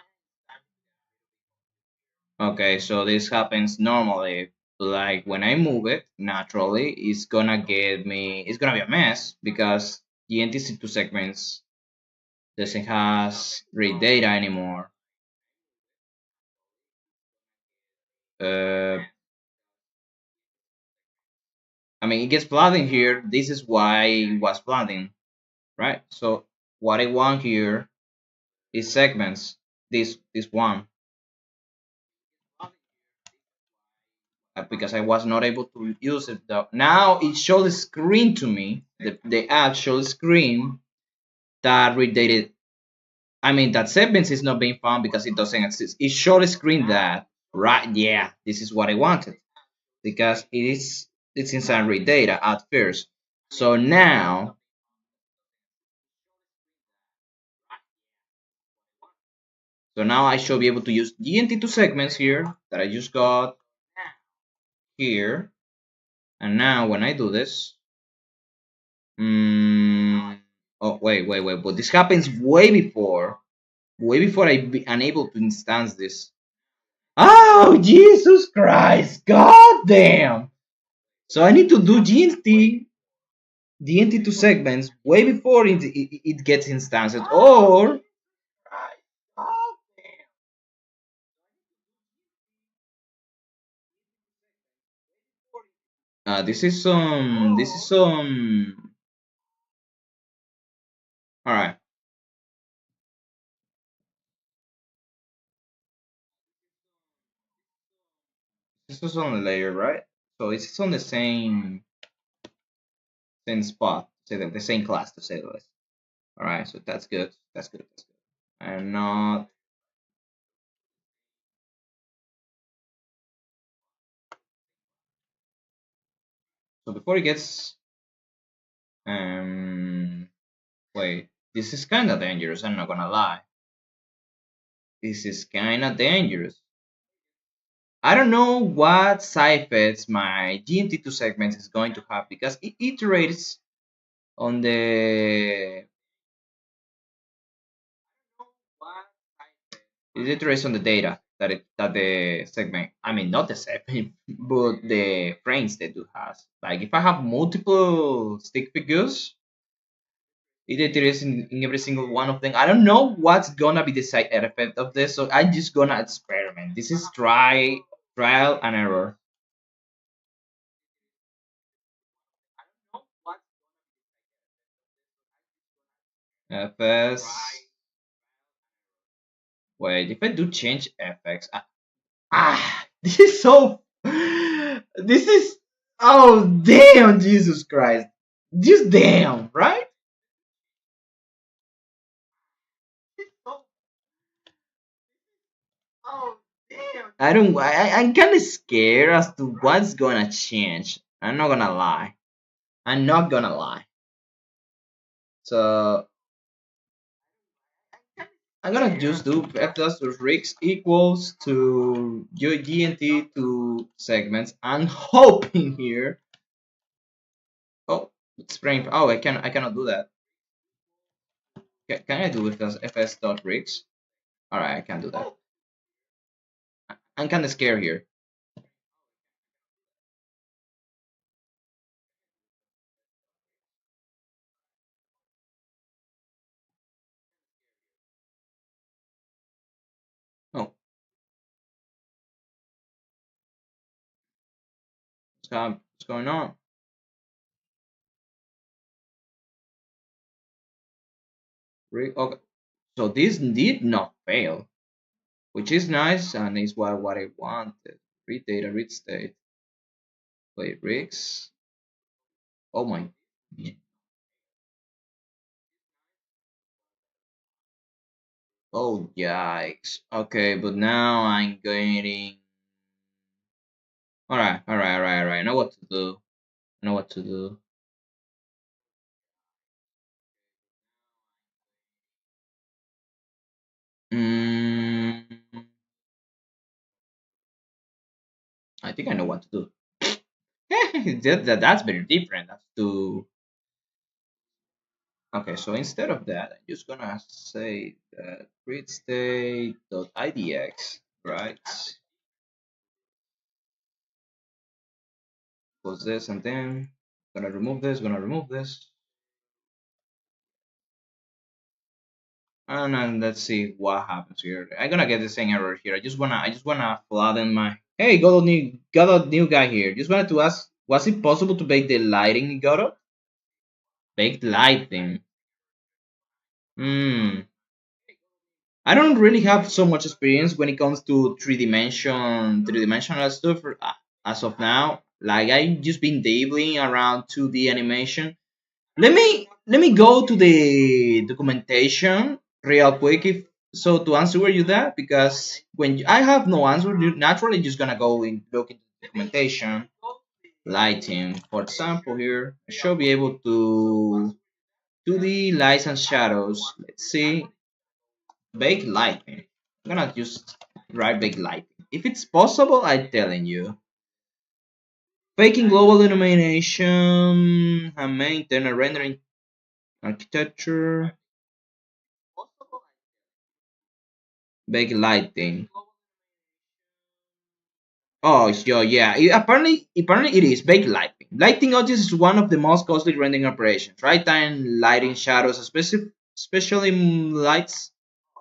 Okay, so this happens normally. Like when I move it naturally, it's gonna it's gonna be a mess because the NTC2 segments doesn't has read data anymore. I mean, it gets flooding here. This is why it was flooding, right? So what I want here is segments. This one. Because I was not able to use it though. Now it shows screen to me. The app shows screen that redated. I mean that segments is not being found because it doesn't exist. It showed a screen that right. Yeah, this is what I wanted because it's inside read data at first. So now I should be able to use GNT2 segments here that I just got here. And now when I do this, oh wait, but this happens way before I be unable to instance this. Oh Jesus Christ, god damn! So I need to do GNT2 segments way before it gets instanced, or this is some all right. This was on the layer, right? So it's on the same spot, say the same class to say the least. All right, so that's good. That's good. And not. So before it gets, wait, this is kind of dangerous. I'm not gonna lie. This is kind of dangerous. I don't know what side effects my GMT2 segment is going to have because it iterates on the data that the segment. I mean, not the segment, but the frames that it has. Like if I have multiple stick figures, It is in every single one of them. I don't know what's gonna be the side effect of this, so I'm just gonna experiment. This is trial and error. FS. Wait, if I do change FX, this is so. This is. Oh damn, Jesus Christ! Just damn, right? I don't. I'm kind of scared as to what's gonna change. I'm not gonna lie. I'm not gonna lie. So I'm gonna just do f plus rigs equals to GNT to segments. I'm hoping here. Oh, it's spraying. Oh, I cannot do that. Can I do fs dot rigs? All right, I can do that. I'm kind of scared here. Oh, what's going on? Okay. So this did not fail, which is nice and is what I wanted. Read data, read state, play rigs. Oh my. Oh yikes. Okay, but now I'm getting. Alright. I know what to do. I know what to do. Mm, I think I know what to do. That's very different. That's to. Okay, so instead of that, I'm just gonna say that read state.idx, right? Close this and then gonna remove this. And then let's see what happens here. I'm gonna get the same error here. I just wanna flatten my hey Godot new guy here. Just wanted to ask, was it possible to bake the lighting in Godot? Baked lighting. Hmm. I don't really have so much experience when it comes to three dimensional stuff as of now. Like I've just been dabbling around 2D animation. Let me go to the documentation real quick if so to answer you that because I have no answer, you naturally just gonna go and look into the documentation. Lighting, for example, here I should be able to do the lights and shadows. Let's see, bake lighting. I'm gonna just write bake lighting. If it's possible, I'm telling you. Baking global illumination, and main internal rendering architecture, bake lighting. Oh, sure, yeah. Apparently it is bake lighting. Lighting objects is one of the most costly rendering operations. Right time lighting shadows, especially lights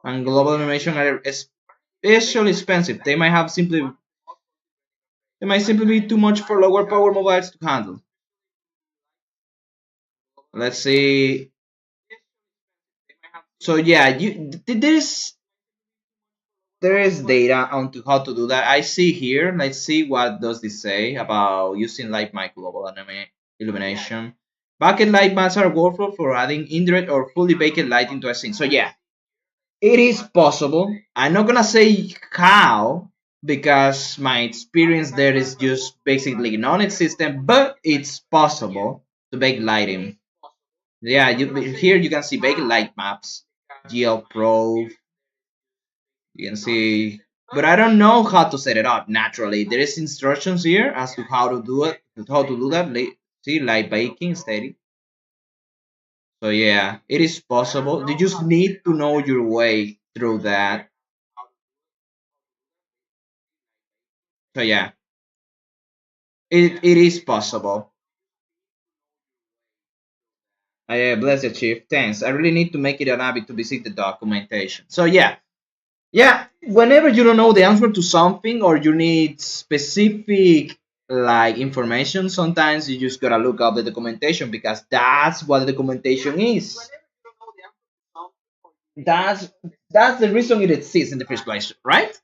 and global animation are especially expensive. They might simply be too much for lower power mobiles to handle. Let's see. So yeah, there is data on to how to do that. I see here. Let's see what does this say about using light mic global illumination. Bucket light maps are workflow for adding indirect or fully baked light into a scene. So yeah, it is possible. I'm not gonna say how because my experience there is just basically non-existent, but it's possible to bake lighting. Yeah, here you can see bake light maps, GL Pro. You can see, but I don't know how to set it up. Naturally, there is instructions here as to how to do it, how to do that. See, like baking steady. So yeah, it is possible. You just need to know your way through that. So yeah, it is possible. Bless you, Chief. Thanks. I really need to make it an habit to visit the documentation. So yeah. Whenever you don't know the answer to something or you need specific like information, sometimes you just gotta look up the documentation because that's what the documentation is. That's that's the reason it exists in the first place, right?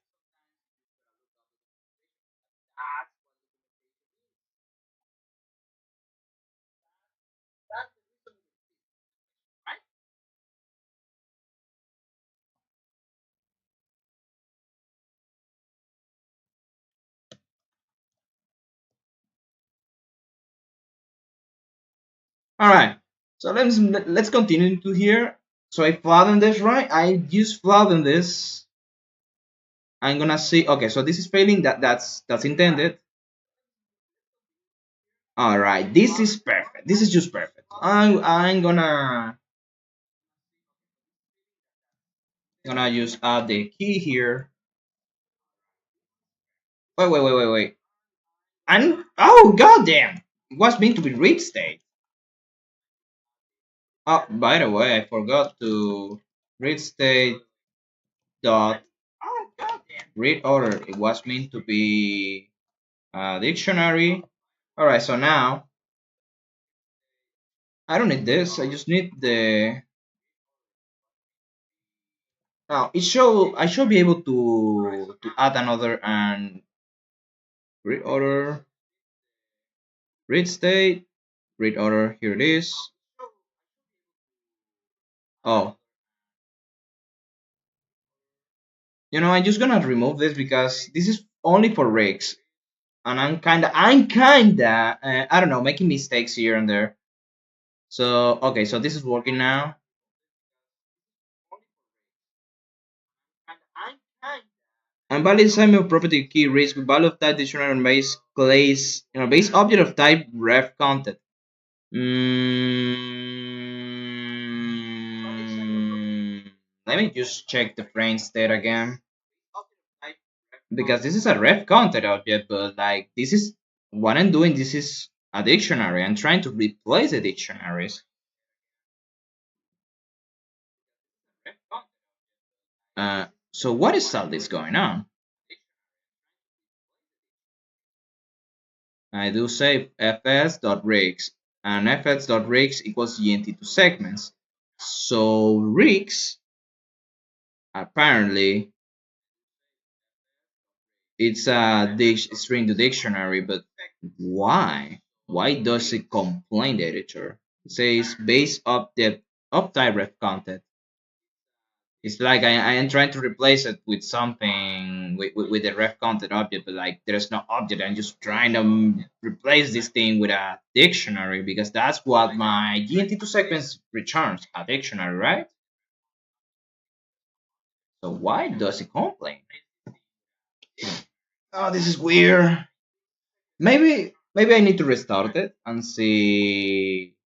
All right. So let's continue to here. So I flatten this, right? I just flatten this. I'm gonna see. Okay, so this is failing. That's intended. All right, this is perfect. This is just perfect. I'm gonna just add the key here. Wait. And oh goddamn, it was meant to be read state. Oh, by the way, I forgot to read state dot read order. It was meant to be a dictionary. All right, so now I don't need this. I just need the. Now it show I should be able to add another and read order, read state, read order. Here it is. Oh, I'm just gonna remove this because this is only for rigs, and I'm kinda, I don't know, making mistakes here and there. So okay, so this is working now. And valid assignment property key reads with value of type dictionary on base class, base object of type ref content. Let me just check the frame state again because this is a ref content object, but like this is what I'm doing. This is a dictionary. I'm trying to replace the dictionaries. So what is all this going on? I do say fs.rigs and fs.rigs equals ent to segments. So rigs apparently it's a string to dictionary, but why? Why does it complain the editor? It says base object of type ref content. It's like I am trying to replace it with something with the ref content object, but like there's no object. I'm just trying to replace this thing with a dictionary because that's what my GNT2 segments returns, a dictionary, right? So why does it complain? Oh, this is weird. Maybe I need to restart it and see.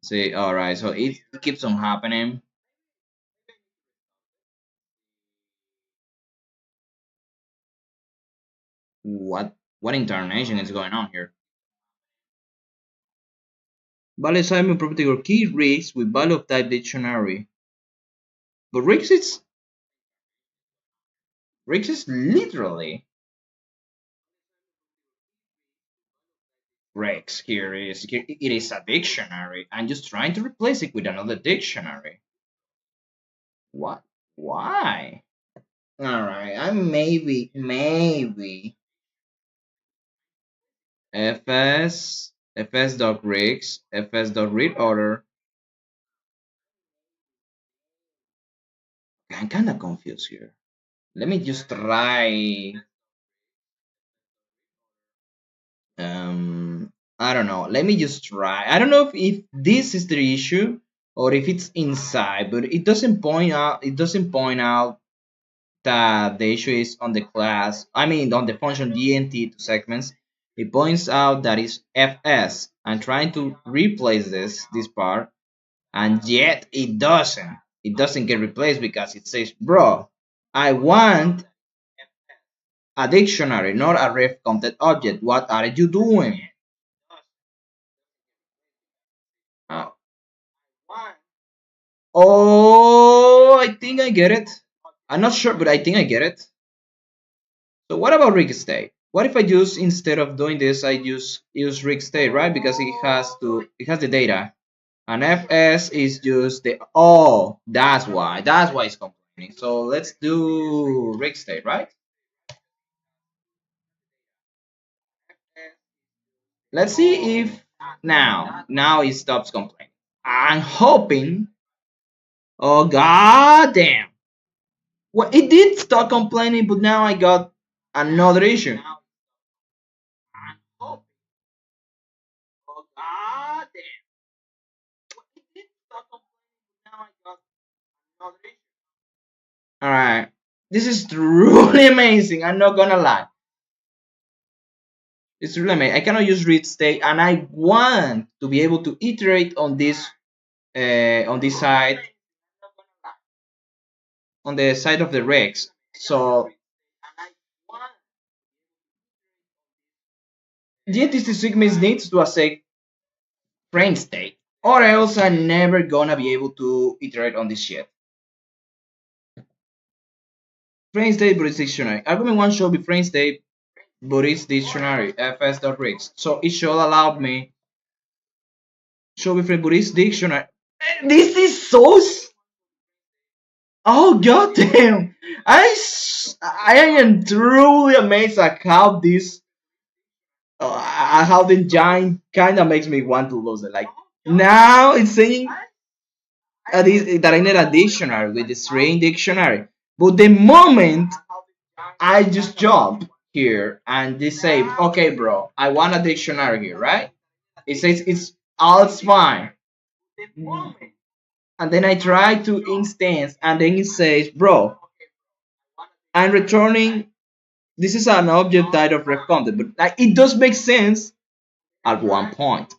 See, all right. So it keeps on happening. What internation is going on here? Value assignment property or key rigs with value of type dictionary. But rigs is literally rigs. It is a dictionary. I'm just trying to replace it with another dictionary. What? Why? All right. I'm maybe fs.rigs fs.read order. I'm kind of confused here. Let me just try. I don't know. Let me just try. I don't know if this is the issue or if it's inside, but it doesn't point out. It doesn't point out that the issue is on the class. I mean, on the function dnt to segments. It points out that it's fs. I'm trying to replace this part, and yet it doesn't. It doesn't get replaced because it says, "Bro, I want a dictionary, not a ref content object. What are you doing?" Oh, I think I get it. I'm not sure, but I think I get it. So what about rig state? What if I use, instead of doing this, I use rig state, right? Because it has the data. And fs is just the, oh, that's why it's complaining. So let's do rig state, right? Let's see if now it stops complaining. I'm hoping. Oh god damn. Well, it did stop complaining, but now I got another issue. Alright. This is truly amazing, I'm not gonna lie. It's really amazing. I cannot use read state, and I want to be able to iterate on this side, on the side of the regs. So GNT segments needs to accept frame state, or else I'm never gonna be able to iterate on this shit. Frame state Buddhist dictionary. Argument 1 should be frame state Buddhist dictionary fs.rigs. So it should allow me show be frame Buddhist dictionary. This is so. Oh goddamn! I am truly amazed at how this how the giant kind of makes me want to lose it. Like now it's saying that I need a dictionary with the string dictionary, but the moment I just jump here and they say, okay, bro, I want a dictionary here, right? It says it's all fine. And then I try to instance, and then it says, bro, I'm returning. This is an object type of ref content, but like it does make sense at one point.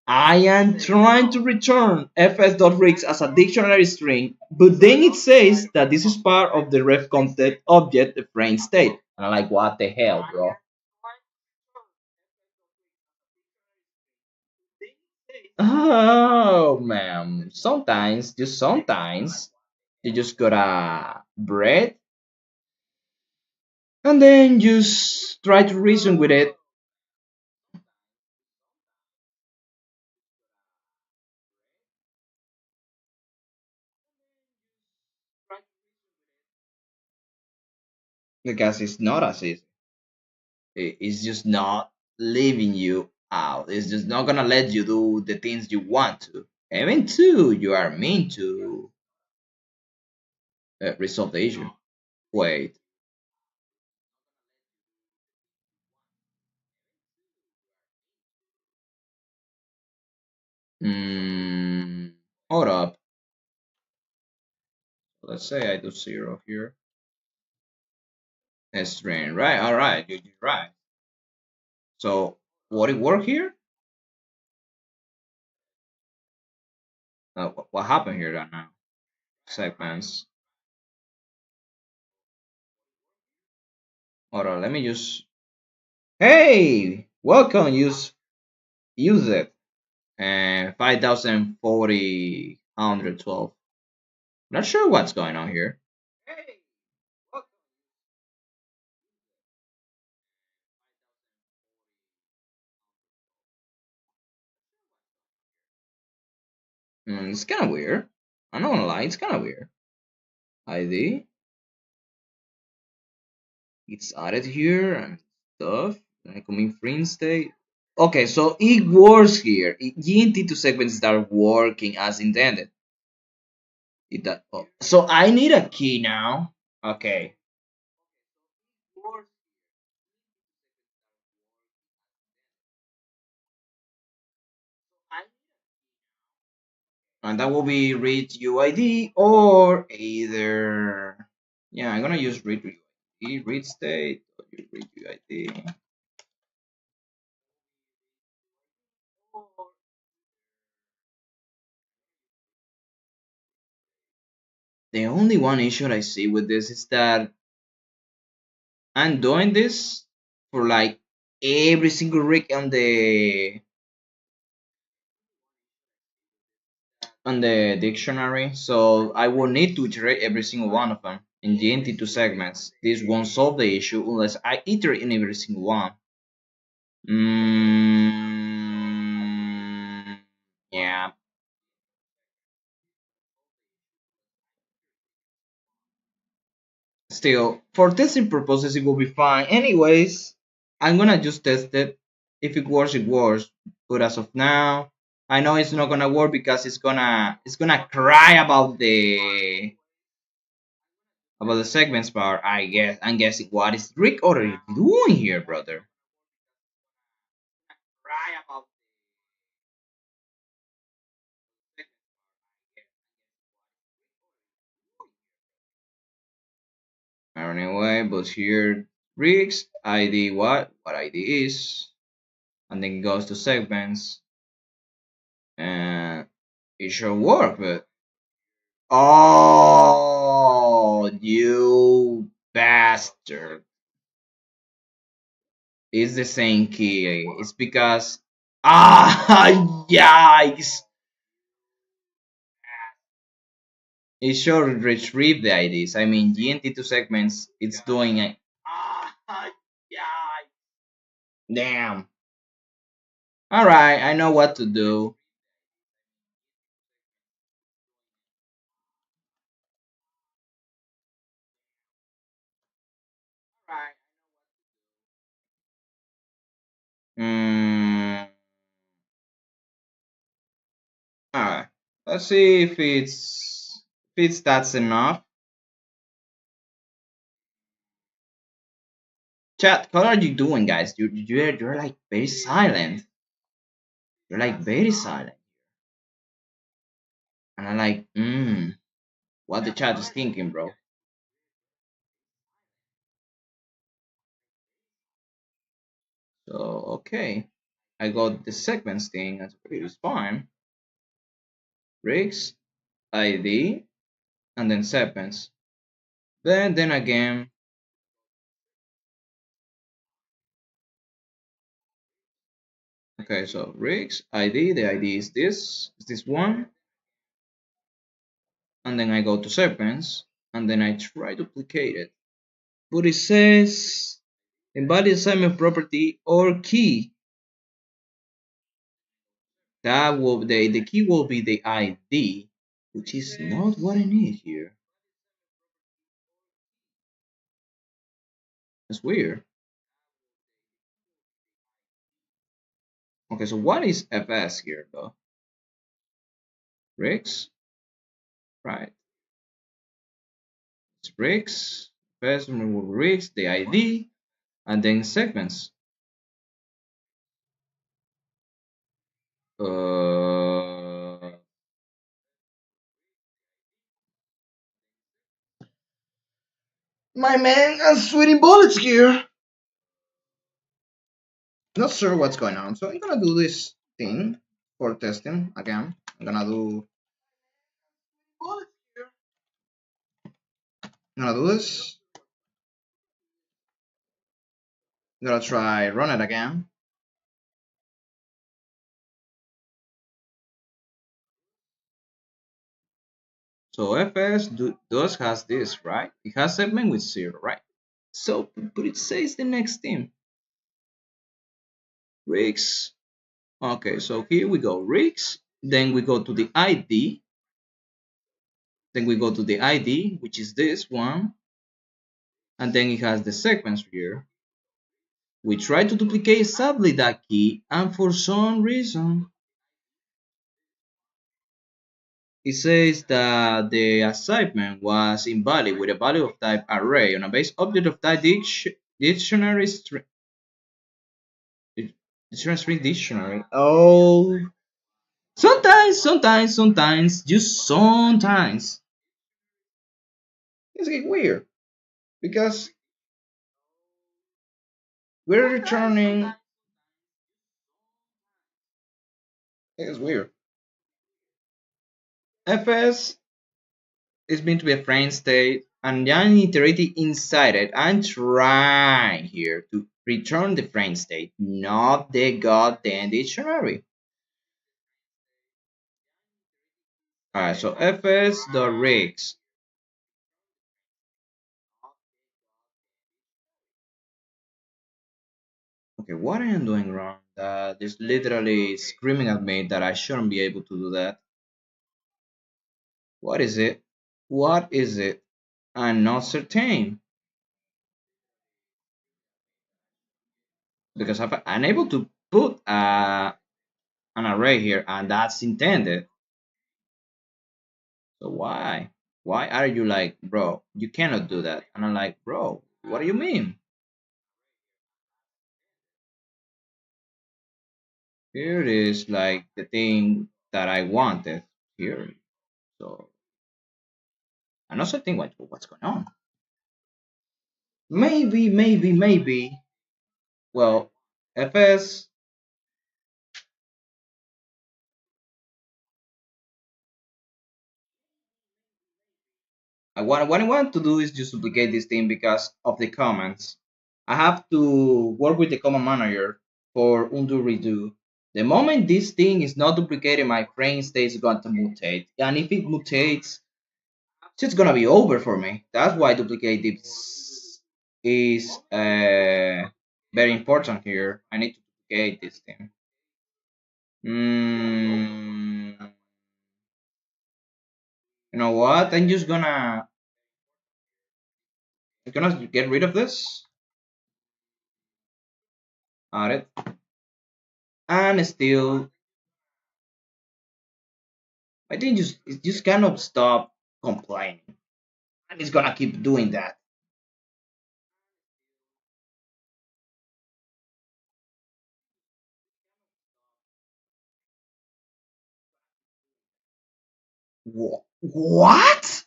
I am trying to return fs.rigs as a dictionary string, but then it says that this is part of the ref content object, the frame state. And I'm like, what the hell, bro? Oh man, sometimes, just sometimes, you just gotta breathe and then just try to reason with it. Because it's not as easy. It's just not leaving you out. It's just not gonna let you do the things you want to. Even too, you are mean to resolve the issue. Wait. Hold up. Let's say I do 0 here. A string, right? All right, you're right. So, what it work here? What happened here right now? Segments. Hold on, let me just. Hey, welcome. Use it. And 5040 Not sure what's going on here. It's kind of weird. I'm not gonna lie, it's kind of weird. ID. It's added here and stuff. Coming frame state. Okay, so it works here. GNT2 segments start working as intended. It does. Oh. So I need a key now. Okay. And that will be read UID or either. Yeah, I'm gonna use read UID, read state, read UID. The only one issue I see with this is that I'm doing this for like every single rig on the on the dictionary, so I will need to iterate every single one of them in the into two segments. This won't solve the issue unless I iterate in every single one. Yeah. Still, for testing purposes, it will be fine. Anyways, I'm gonna just test it. If it works, it works. But as of now, I know it's not gonna work because it's gonna cry about the segments part. I guess I'm guessing what is Rick already doing here, brother. Anyway, but here Rick's ID what ID is, and then goes to segments, and it should work. But oh, you bastard! It's the same key. It's because yikes! It should retrieve the IDs. I mean, GNT2 segments, it's doing it. Damn. Alright, I know what to do. Hmm. Alright. Let's see if it's that's enough. Chat, what are you doing, guys? You're like very silent. You're like very silent. And I'm like, what the chat is thinking, bro. So okay. I got the segments thing, that's pretty fine. Rigs, ID, and then segments. Then again, okay, so rigs, ID, the ID is this one, and then I go to segments, and then I try to duplicate it. But it says invalid assignment property or key. That will the key will be the ID, which is not what I need here. That's weird. Okay, so what is FS here though? Rigs, right? It's rigs, first remove rigs, the ID, and then segments. My man, I'm sweating bullets here. Not sure what's going on, so I'm gonna do this thing for testing again. I'm gonna do this. I'm gonna try run it again. So FS does has this, right? It has segment with 0, right? So, but it says the next thing. Rigs. Okay, so here we go, rigs. Then we go to the ID. Then we go to the ID, which is this one. And then it has the segments here. We try to duplicate exactly that key, and for some reason, it says that the assignment was invalid with a value of type array on a base object of type dictionary string. Dictionary. Oh, sometimes, just sometimes. It's getting weird because we're returning. It's weird. FS is meant to be a frame state, and I'm iterating inside it. I'm trying here to return the frame state, not the goddamn dictionary. Alright, so fs.rigs. Okay, what I am doing wrong? That is literally screaming at me that I shouldn't be able to do that. What is it? What is it? I'm not certain. Because I'm unable to put an array here, and that's intended. So why? Why are you like, bro, you cannot do that? And I'm like, bro, what do you mean? Here it is like the thing that I wanted here. So I'm not certain what's going on. Maybe. Well, fs. What I want to do is just duplicate this thing because of the commands. I have to work with the command manager for undo redo. The moment this thing is not duplicated, my frame state is going to mutate. And if it mutates, it's gonna be over for me. That's why duplicate this is very important here. I need to duplicate this thing. You know what? I'm gonna get rid of this. Add it. And still, I think it just cannot stop complaining. And it's gonna keep doing that. What?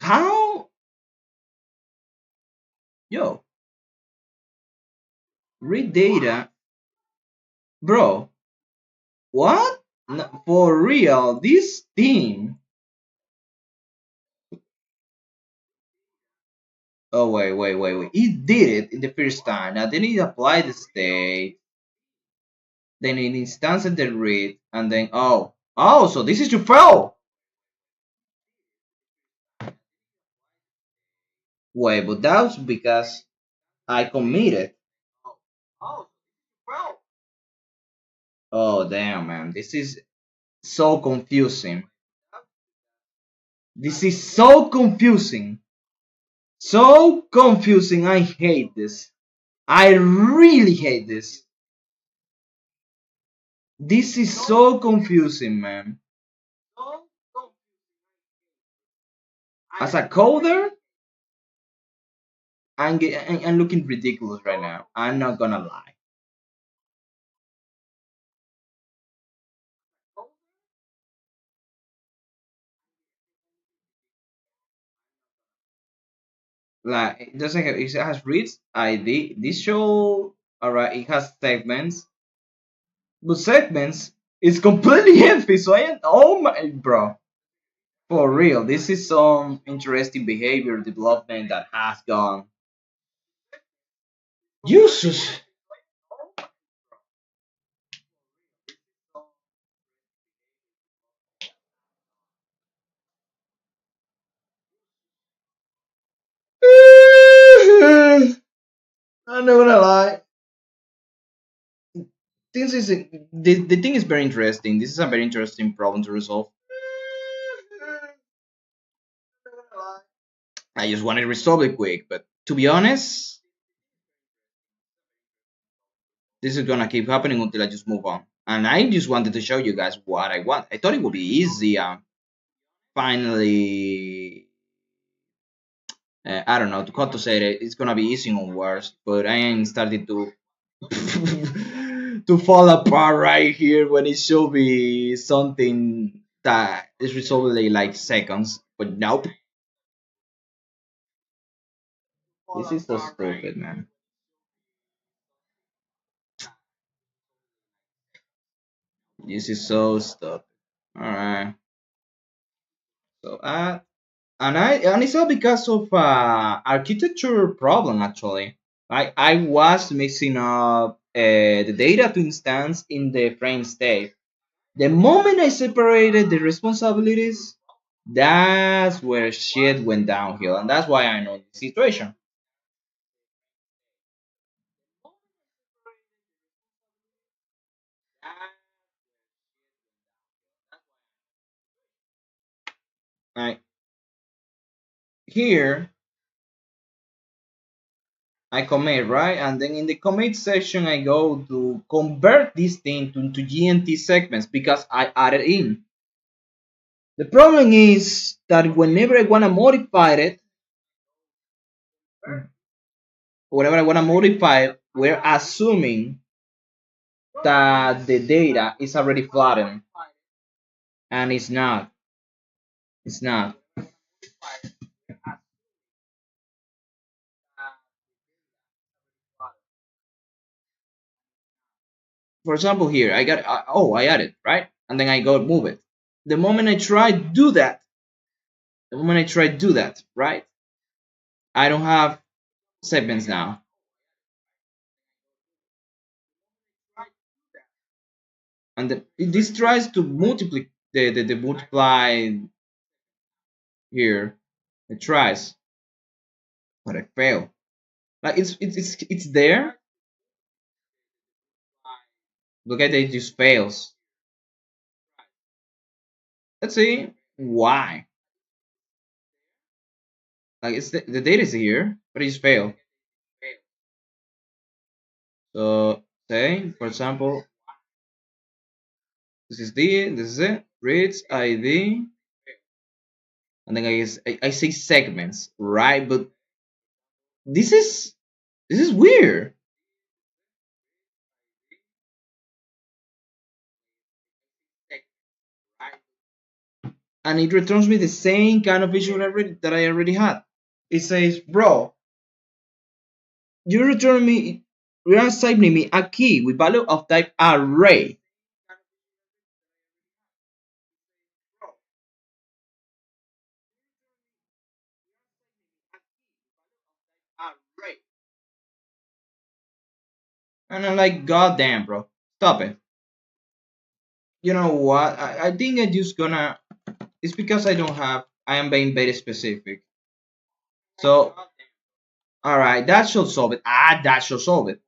How? Yo, read data. Bro, what? No, for real, this thing. Oh, wait. It did it in the first time. Now, then it applied the state. Then it instanced the read. And then, so this is to fail. Wait, but that's because I committed. Oh, damn, man. This is so confusing. This is so confusing. So confusing. I hate this. I really hate this. This is so confusing, man. As a coder, I'm looking ridiculous right now. I'm not gonna lie. Like it doesn't have, it has reads ID. This show, alright, it has segments, but segments is completely empty. So oh my, bro, for real, this is some interesting behavior development that has gone. Jesus. I'm not gonna lie. This is the thing is very interesting. This is a very interesting problem to resolve. I just wanted to resolve it quick, but to be honest, this is gonna keep happening until I just move on. And I just wanted to show you guys what I want. I thought it would be easy. Finally, I don't know. To say that it's gonna be easy on worse, but I am starting to to fall apart right here when it should be something that is resolved in like seconds. But nope. This is so stupid, man. This is so stupid. Alright. So and it's all because of architecture problem actually. I was mixing up the data to instance in the frame state. The moment I separated the responsibilities, that's where shit went downhill, and that's why I know the situation. I here I commit, right? And then in the commit section, I go to convert this thing into GNT segments because I added in. The problem is that whenever I want to modify it, whenever I want to modify it, we're assuming that the data is already flattened, and it's not. It's not. For example, here I got oh I added right, and then I go move it. The moment I try do that, right, I don't have segments now, and this tries to multiply the multiply here. It tries, but I fail. Like it's there. Look at it, it just fails. Let's see why. Like it's the data is here, but it just failed. So say for example, this is it, reads ID, and then I say segments, right? But this is weird. And it returns me the same kind of issue that I already had. It says, bro, you're assigning me a key with value of type array. And I'm like, God damn, bro, stop it. You know what? I think I'm just gonna. It's because I am being very specific. So, all right, that should solve it. That should solve it.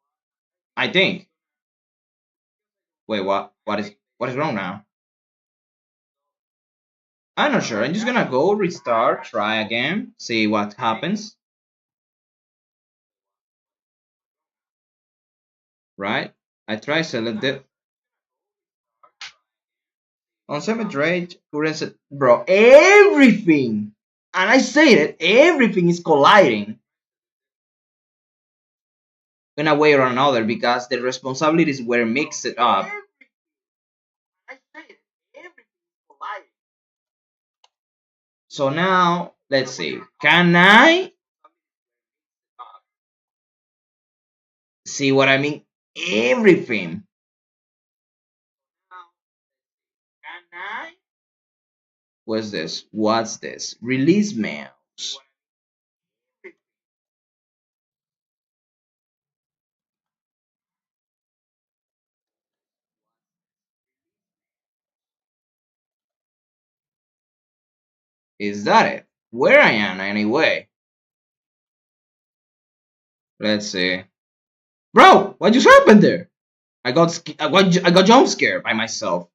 I think. Wait, what? What is wrong now? I'm not sure. I'm just gonna go restart, try again, see what happens. Right? I try select it. On 7th rate, currency, bro, everything, and I say it, everything is colliding in a way or another because the responsibilities were mixed up. So now, let's see, can I see what I mean? Everything. What's this? What's this? Release mails. Is that it? Where I am anyway? Let's see. Bro, what just happened there? I got jump scared by myself.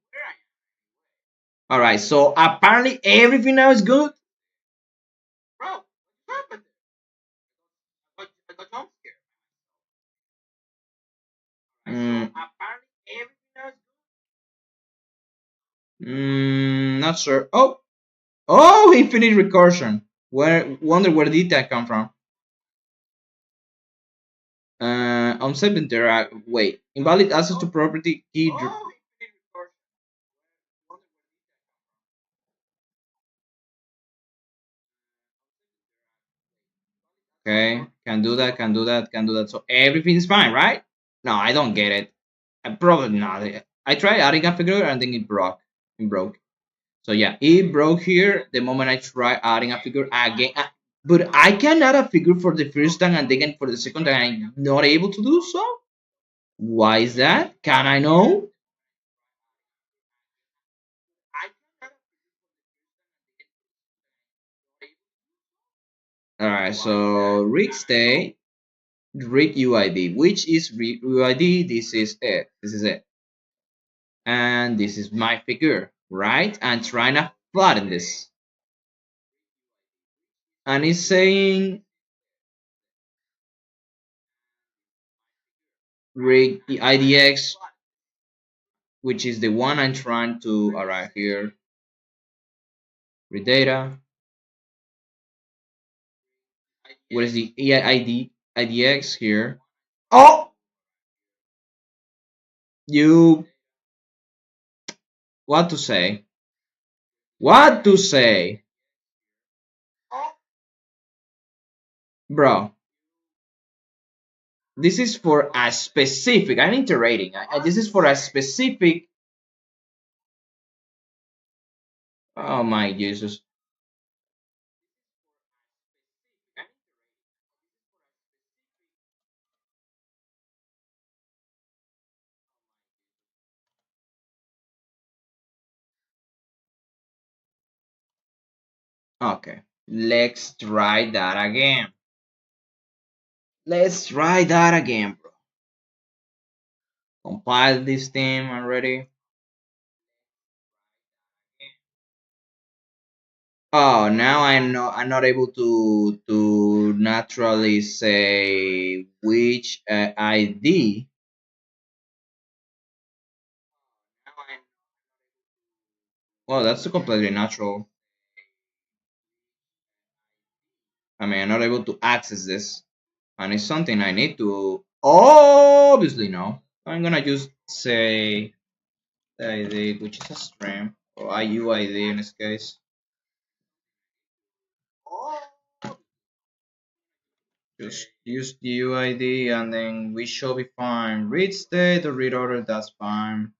All right, so apparently everything now is good. Bro, what happened? I got jump scared. Apparently everything now is good. Not sure. Oh, infinite recursion. Wonder where did that come from? On 7th there. Wait, invalid access to property key. Okay, can do that, can do that, can do that. So everything's fine, right? No, I don't get it. Probably not. I tried adding a figure and then it broke. It broke. So yeah, it broke here the moment I try adding a figure again. But I can add a figure for the first time and then for the second time I'm not able to do so. Why is that? Can I know? All right, so rig state, rig UID. Which is rig UID? This is it. This is it. And this is my figure, right? I'm trying to flatten this. And it's saying rig IDX, which is the one I'm trying to arrive here. Read data. What is the EID IDX here? Oh, you what to say? What to say, bro? This is for a specific. I'm iterating. This is for a specific. Oh my Jesus. Okay, let's try that again. Let's try that again, bro. Compile this thing already. Oh, now I'm not able to naturally say which ID. Well, that's completely natural. I mean, I'm not able to access this, and it's something I need to obviously know. I'm gonna just say the ID, which is a stream, or IUID in this case. Just use the UID, and then we shall be fine. Read state or read order, that's fine.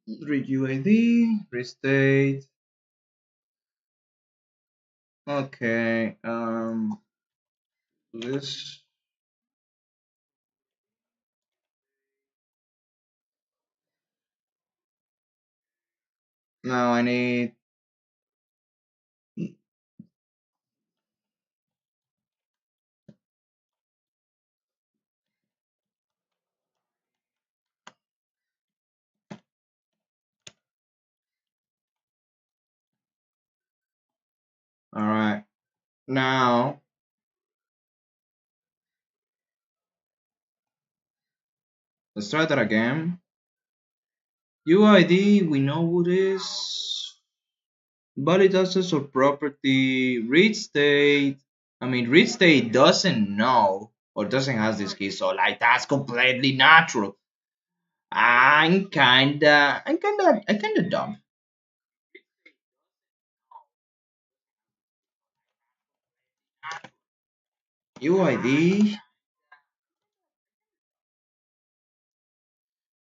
Read UID, read state. Okay, this. Now I need. All right. Now let's try that again. UID, we know what is. Valid access or property. Read state. I mean, read state doesn't know or doesn't have this key, so like that's completely natural. I'm kinda dumb. UID.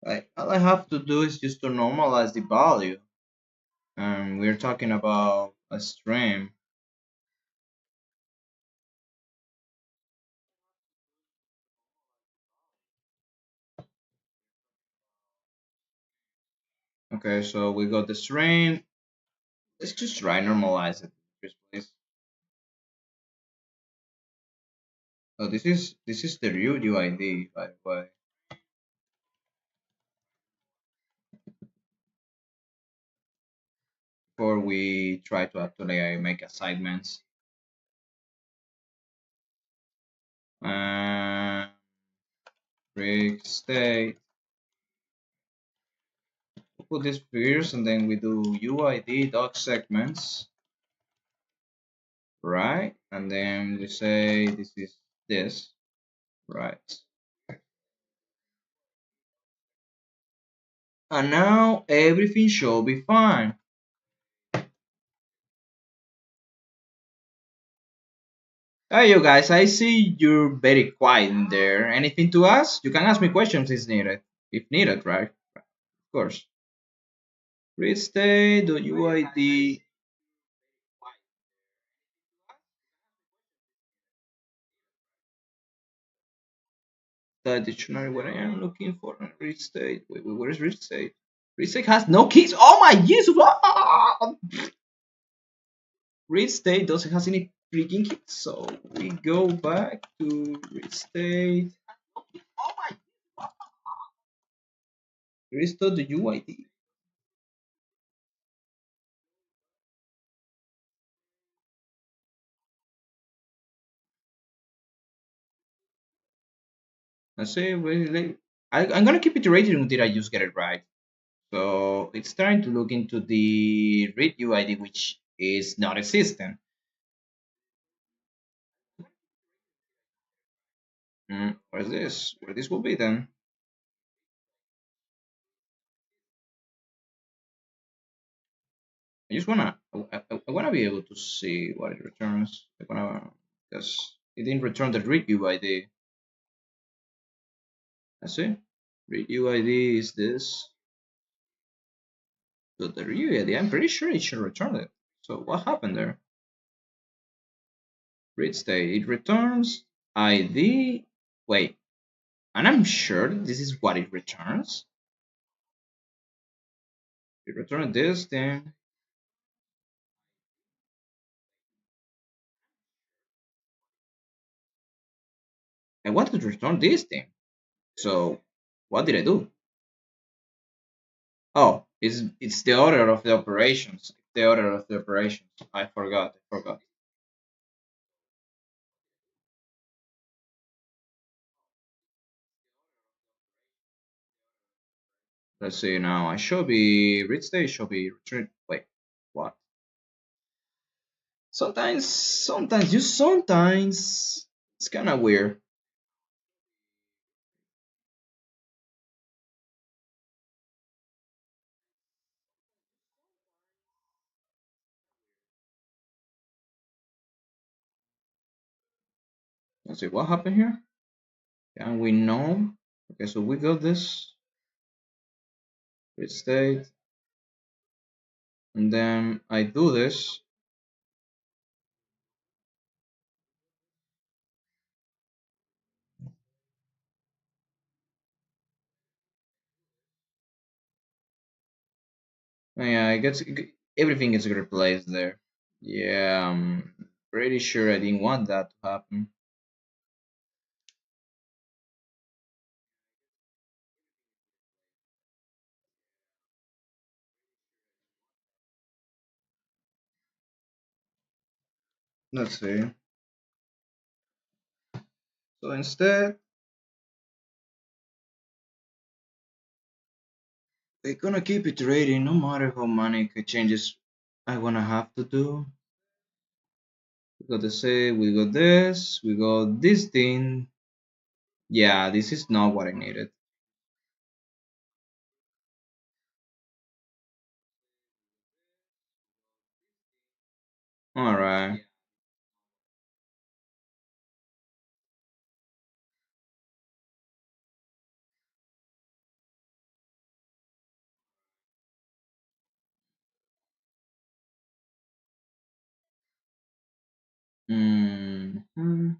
Like all I have to do is just to normalize the value. And we're talking about a stream. Okay, so we got the stream. Let's just try normalize it, please. Oh, this is the real UID, by the way. Before we try to actually make assignments. Rig state. Put this first, and then we do UID dot segments, right? And then we say this is this, right? And now everything should be fine. Hey, you guys, I see you're very quiet in there. Anything to ask? You can ask me questions if needed, right? Of course. Read state.uid. the dictionary what I am looking for. Read state. Wait, where is read state? Read state has no keys. Oh my Jesus! Ah! Read state doesn't have any freaking keys. So we go back to read state. Restore the UID. I say really, I'm gonna keep iterating until I just get it right. So it's trying to look into the read UID, which is not existent. Where's this? Where this will be then? I just I wanna be able to see what it returns. I wanna, because it didn't return the read UID. I see. Read UID is this. So the read UID, I'm pretty sure it should return it. So what happened there? Read state. It returns ID. Wait, and I'm sure this is what it returns. It returned this thing. I wanted to return this thing. So what did I do? Oh, it's the order of the operations. The order of the operations. I forgot. I forgot. Let's see now. I should be read state should be returned. Wait, what? Sometimes it's kind of weird. Let's see what happened here. Can we know? Okay, so we got this read state, and then I do this. Oh, yeah, everything is replaced there. Yeah, I'm pretty sure I didn't want that to happen. Let's see. So instead, we're gonna keep iterating no matter how many changes I wanna have to do. We got to say, we got this, we got this thing. Yeah, this is not what I needed. Alright. Mm-hmm.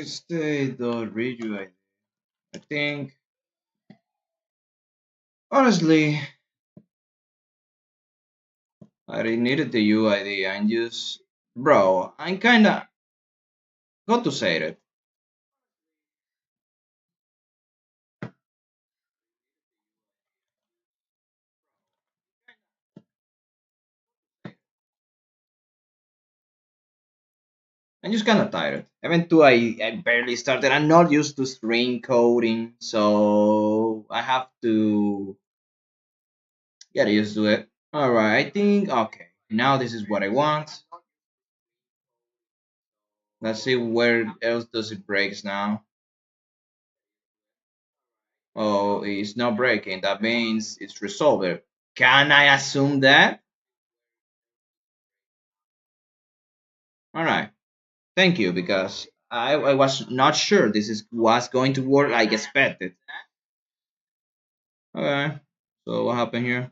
Stay the redo. I think, honestly, I needed the UID and just, bro, I'm kinda got to say it. I'm just kind of tired. Even though I barely started, I'm not used to string coding, so I have to get used to it. Alright, I think, okay, now this is what I want. Let's see where else does it breaks now. Oh, it's not breaking. That means it's resolved. Can I assume that? Alright, thank you, because I was not sure this was going to work like expected. Okay, so what happened here?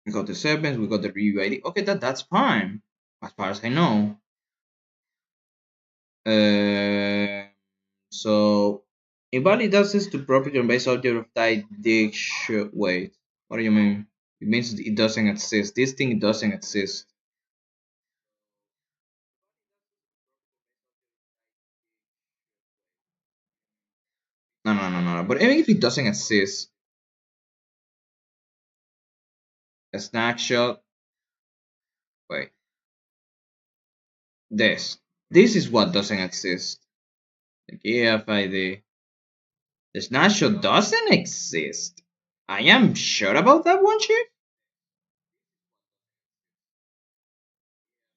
We got the segments, we got the review ID. Okay, that's fine, as far as I know. So invalidates access to property on base object of type dict. Wait, what do you mean? It means it doesn't exist. This thing doesn't exist. No. But even if it doesn't exist, a snapshot. Wait, this. This is what doesn't exist. The KFID. The snapshot doesn't exist. I am sure about that one, Chief.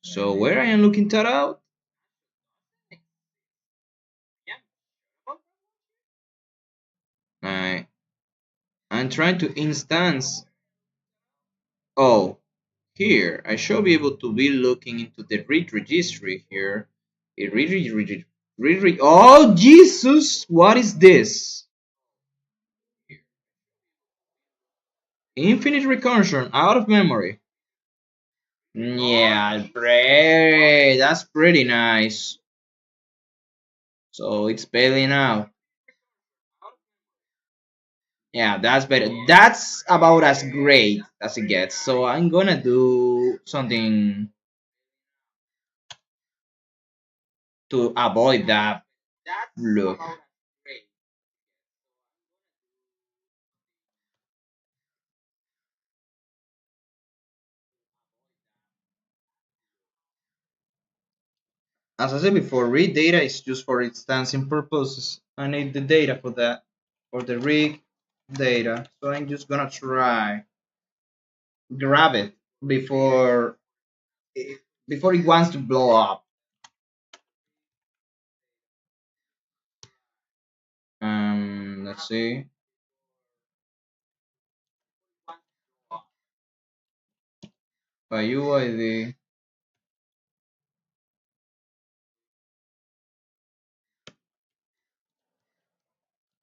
So where I am looking that out? I I'm trying to instance. Oh, here I shall be able to be looking into the read registry here. Oh Jesus! What is this? Infinite recursion out of memory. Yeah, great. That's pretty nice. So it's bailing out. Yeah, that's better. That's about as great as it gets. So I'm gonna do something to avoid that look. As I said before, read data is just for instancing purposes. I need the data for that, for the rig data. So I'm just gonna try grab it before before it wants to blow up. Let's see. By UID.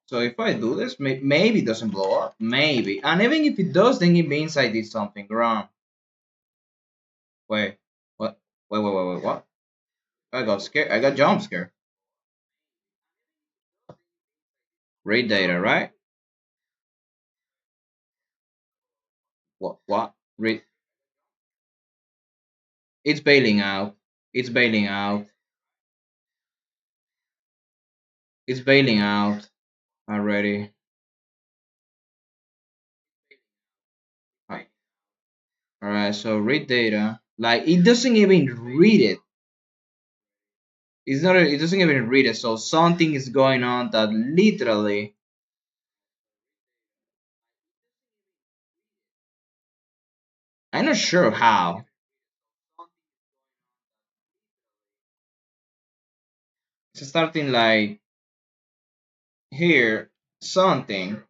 So if I do this, maybe it doesn't blow up. Maybe. And even if it does, then it means I did something wrong. Wait. What? Wait. What? I got scared. I got jump scared. Read data, right? What? Read. It's bailing out. It's bailing out. It's bailing out already. Alright, so read data. Like it doesn't even read it. It's not. It doesn't even read it. So something is going on that literally. I'm not sure how. It's starting like here something.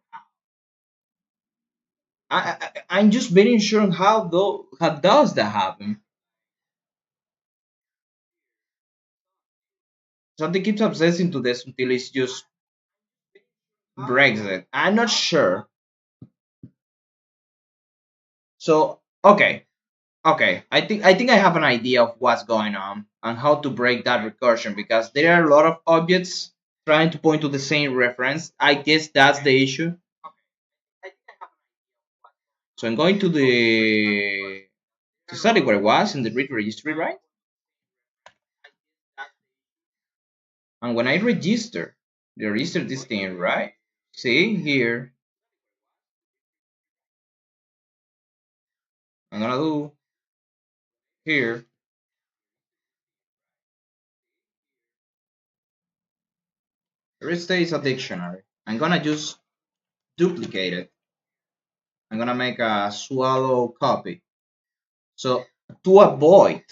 I'm just very sure how does that happen? Something keeps obsessing to this until it just breaks it. I'm not sure. So okay. I think I have an idea of what's going on and how to break that recursion because there are a lot of objects trying to point to the same reference. I guess that's the issue. So I'm going to study where it was in the read registry, right? And when I register this thing, right? See here, I'm gonna do here. Read is a dictionary. I'm gonna just duplicate it. I'm gonna make a swallow copy. So to avoid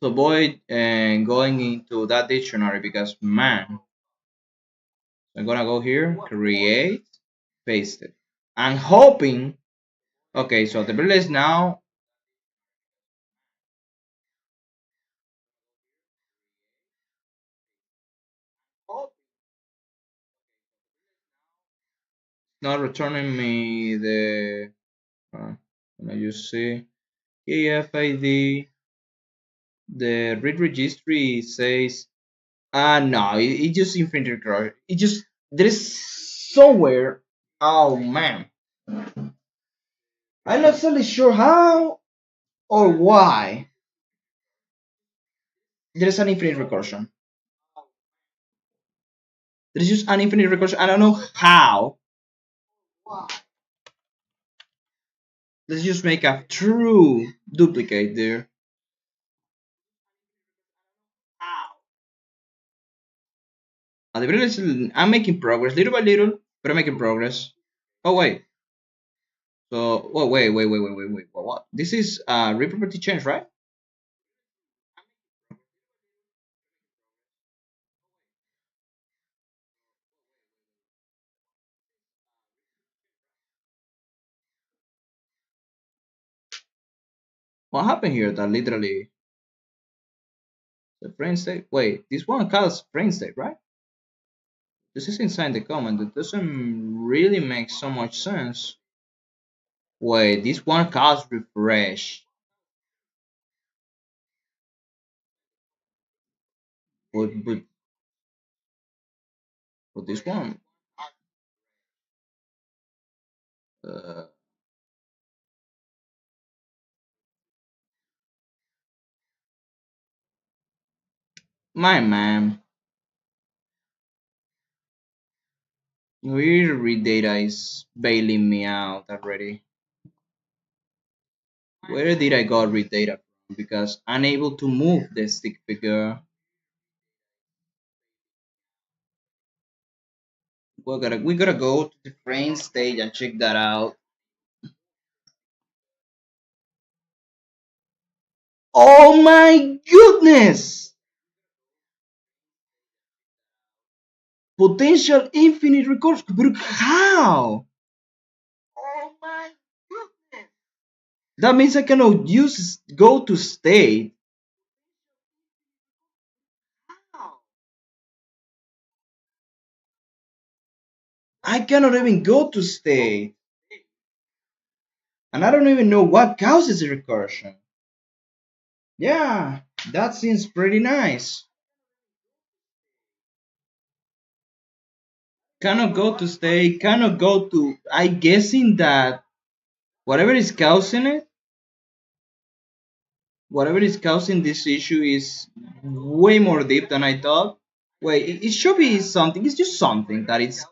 going into that dictionary because man, I'm gonna go here, create, paste it. I'm hoping. Okay, so the very now. not returning me the you see KFID. The read registry says no, it just infinite recursion. It just there is somewhere. Oh man, I'm not exactly sure how or why there is an infinite recursion. There is just an infinite recursion. I don't know how. Let's just make a true duplicate there. I'm making progress little by little, but I'm making progress. Oh wait. So wait. What? This is read property change, right? What happened here that literally the frame state? Wait, this one calls frame state, right? This is inside the command. That doesn't really make so much sense. Wait, this one calls refresh. But this one uh, my man. Weird read data is bailing me out already. Where did I got read data from? Because unable to move the stick figure. We gotta go to the frame stage and check that out. Oh my goodness! Potential infinite recursion. But how? Oh my goodness! That means I cannot use go to state. I cannot even go to state. And I don't even know what causes the recursion. Yeah, that seems pretty nice. Cannot go to state, cannot go to. I'm guessing that whatever is causing it, whatever is causing this issue is way more deep than I thought. Wait, it should be something. It's just something that it's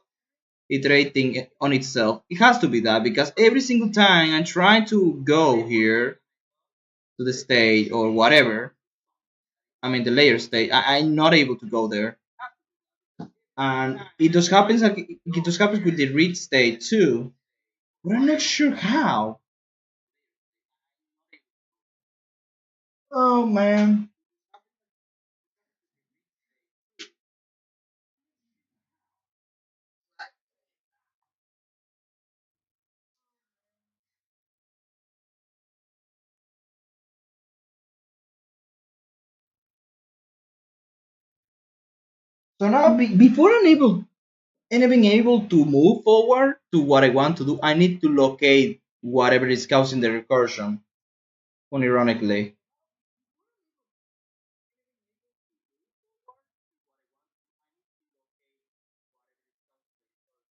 iterating on itself. It has to be that because every single time I try to go here to the state or whatever, I mean the layer state, I'm not able to go there. And it just happens like it just happens with the read state too. But I'm not sure how. Oh man. So now, before I'm being able to move forward to what I want to do, I need to locate whatever is causing the recursion. Unironically,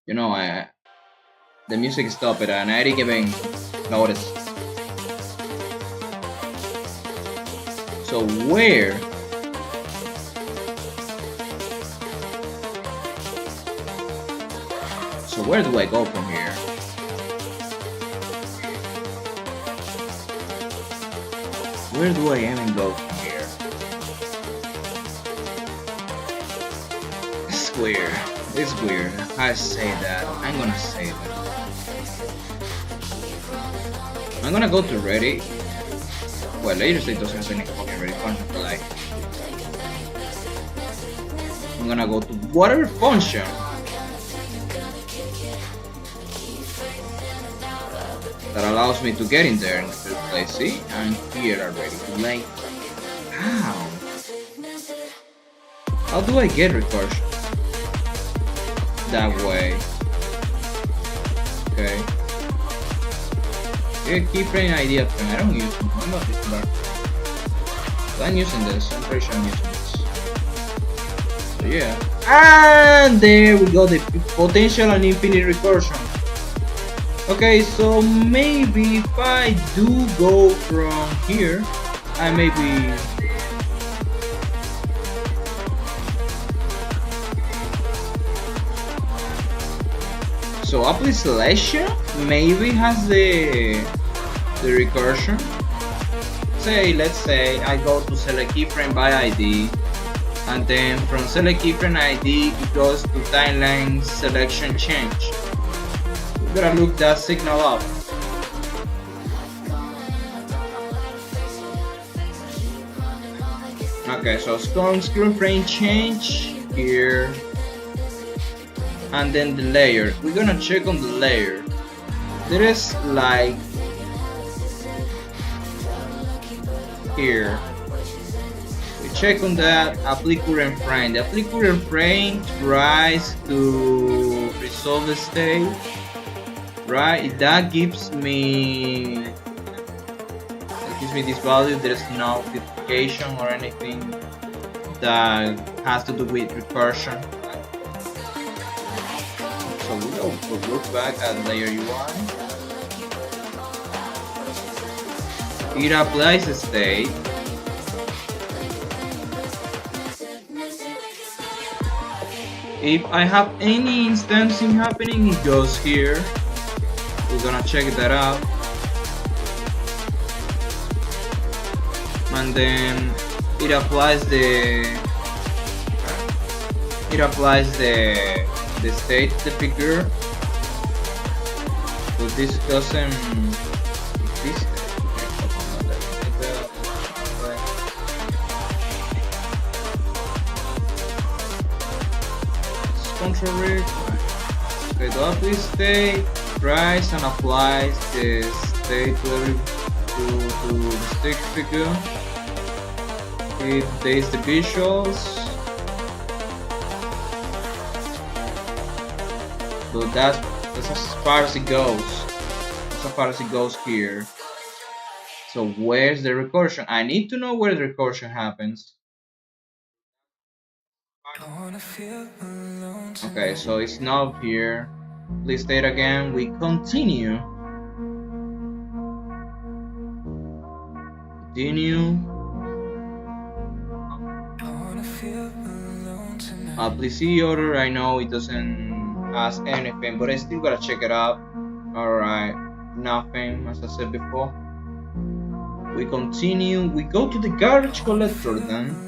the music stopped and I didn't even notice. So where? So where do I go from here? Where do I even go from here? It's weird. It's weird. I say that. I'm gonna say that. I'm gonna go to ready. Well, later state doesn't have any fucking ready function, but like, I'm gonna go to whatever function that allows me to get in there in the first place. See, I'm here already. Like, how? How do I get recursion that way? Okay. Keyframe ID option. I don't use it. I'm not using that. I'm using this. I'm pretty sure I'm using this. So yeah. And there we go. The potential and infinite recursion. Okay, so maybe if I do go from here, I maybe. So apply selection maybe has the recursion. Let's say I go to select keyframe by ID, and then from select keyframe ID it goes to timeline selection change. We gotta look that signal up. Okay, so screen frame change here. And then the layer, we're gonna check on the layer. There is like here, we check on that apply current frame. The apply current frame tries to resolve the state, right? That gives me this value. There's no notification or anything that has to do with recursion. So we'll look back at layer UI. It applies a state. If I have any instancing happening, it goes here. We're gonna check that out. And then it applies the state to the figure, but this doesn't. This control rig. Okay, the apply state tries and applies the state to the stick figure. It takes the visuals. So that's as far as it goes. That's as far as it goes here. So where's the recursion? I need to know where the recursion happens. Okay, so it's not here. Please state again. We continue. Please see order. I know it doesn't ask anything, but I still gotta check it out. Alright, nothing, as I said before. We continue. We go to the garbage collector then.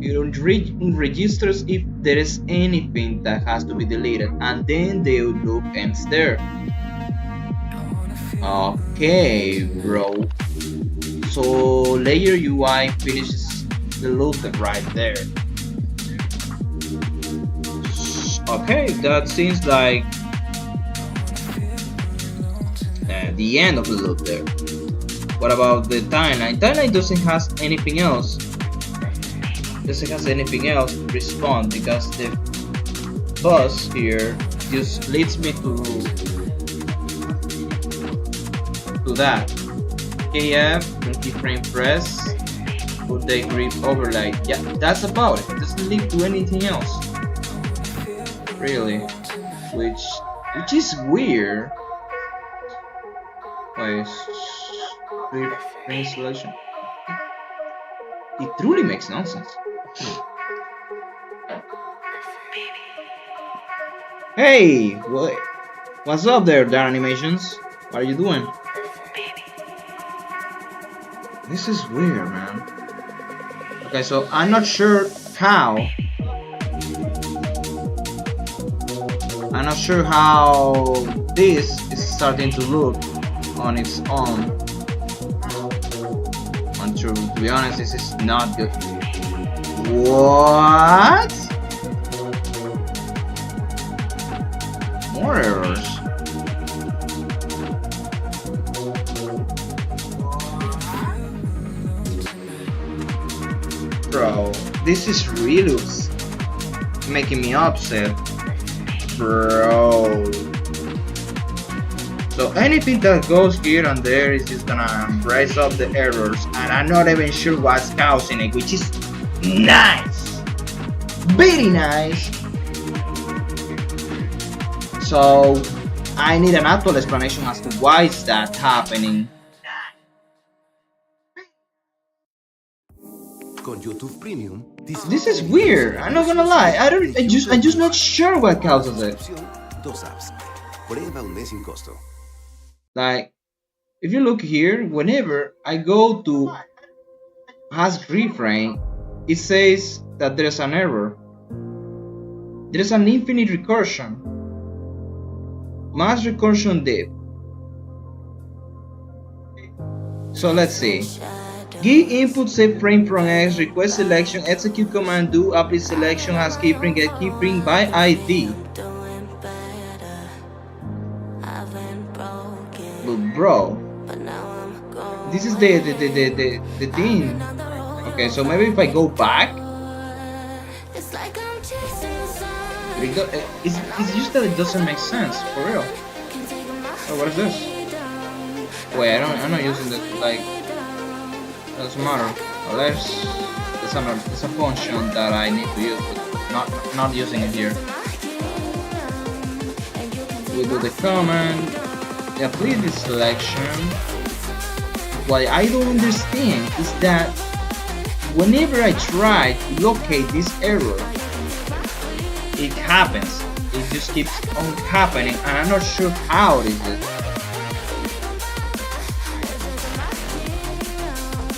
It registers if there is anything that has to be deleted, and then the loop ends there. Okay, bro. So layer UI finishes the loop right there. Okay, that seems like the end of the loop there. What about the timeline? Timeline doesn't have anything else. Doesn't have anything else to respond because the bus here just leads me to that. KF, keyframe press, put the grip overlay. Yeah, that's about it. It doesn't lead to anything else. Really, which is weird. Wait, frame selection. It truly makes nonsense. Hey, what's up there, Dark Animations? What are you doing? This is weird, man. Okay, so I'm not sure how. I'm not sure how this is starting to look on its own. And to be honest, this is not good. What? More errors. Bro, this is really making me upset. Bro. So anything that goes here and there is just gonna raise up the errors, and I'm not even sure what's causing it, which is nice. Very nice. So I need an actual explanation as to why is that happening. Con YouTube Premium, This is weird. I'm not gonna lie. I'm just not sure what causes it. Dos apps. Prueba un mes sin costo. Like, if you look here, whenever I go to Ask Reframe, it says that there's an error. There's an infinite recursion. Mass recursion deep. So let's see. Give input set frame from X, request selection, execute command, do apply selection, has keyframe, get keyframe by ID. But bro, this is the thing. Okay, so maybe if I go back, it's just that it doesn't make sense for real. Oh, what is this? Wait, I'm not using this. Like, doesn't matter. Unless it's a function that I need to use, but not using it here. We do the command, apply the selection. What I don't understand is that whenever I try to locate this error, it happens. It just keeps on happening, and I'm not sure how it is.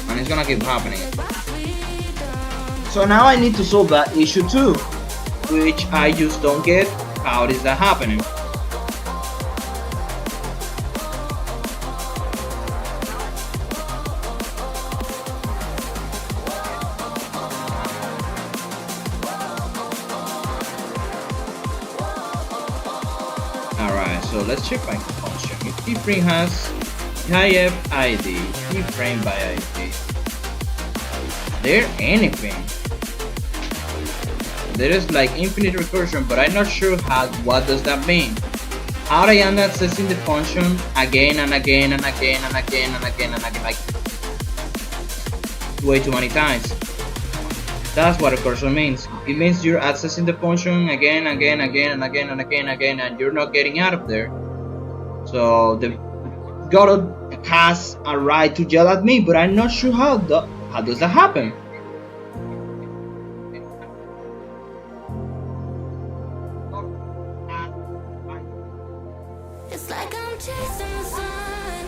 And it's gonna keep happening. So now I need to solve that issue too, which I just don't get. How is that happening? Alright, so let's check my function. If keyframe has IF ID, keyframe by ID. There anything. There is like infinite recursion, but I'm not sure what does that mean. How I am accessing the function again and again and again and again and again and again, like way too many times. That's what recursion means. It means you're accessing the function again, again, again, and again, and again, and again, and you're not getting out of there. So the Godot has a right to yell at me, but I'm not sure how does that happen. It's like I'm chasing the sun,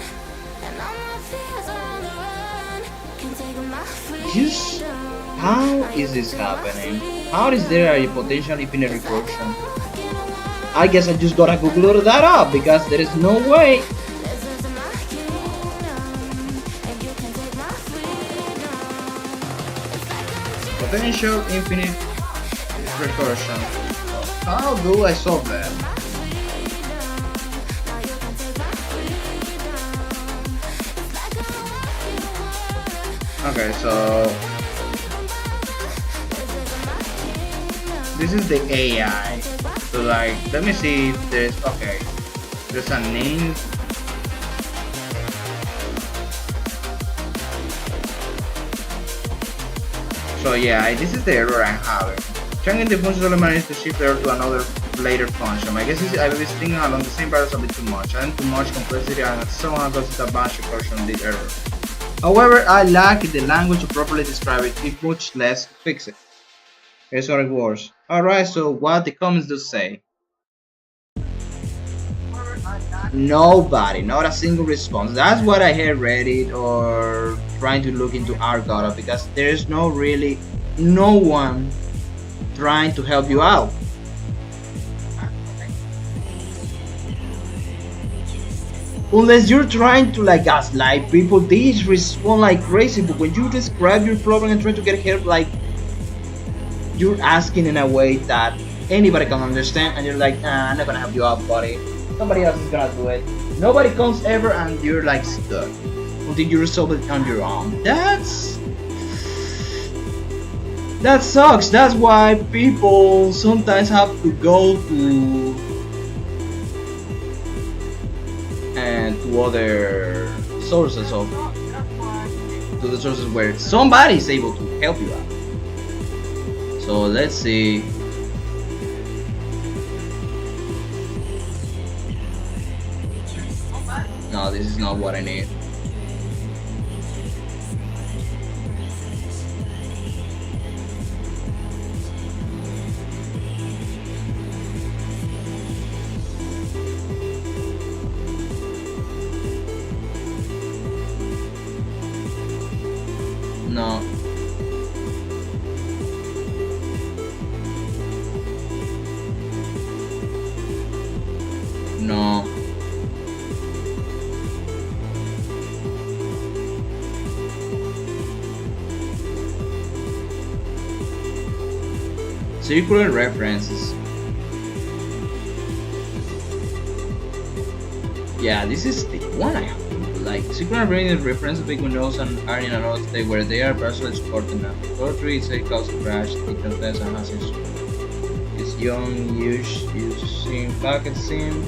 and all my fears on the run. Can't take my freedom. How is this happening? How is there a potential infinite recursion? I guess I just gotta Google that up because there is no way. Potential infinite recursion. How do I solve that? Okay, so this is the AI. So like, let me see if there's, okay, there's a name. So yeah, this is the error I'm having. Changing the function only managed to shift error to another later function. I guess I was thinking along the same patterns a bit too much. I too much complexity and somehow causes a bunch of recursion on the error. However, I lack the language to properly describe it, if much less fix it. Here's how it works. Alright, so what the comments do say? Nobody, not a single response. That's what I heard Reddit or trying to look into Godot, because there's no one trying to help you out. Unless you're trying to like gaslight people, they respond like crazy. But when you describe your problem and try to get help, like you're asking in a way that anybody can understand, and you're like, I'm not gonna help you out, buddy. Somebody else is gonna do it. Nobody comes ever, and you're like stuck until you resolve it on your own. That's That sucks. That's why people sometimes have to go to other sources of to the sources where somebody is able to help you out. So let's see. No, this is not what I need. No. No. Circular references. Yeah, this is the one I have. Like, circular references big windows and are in another state where they are partially supported now. Core 3 is a cause crash, it contains and has it's young, using packet sim.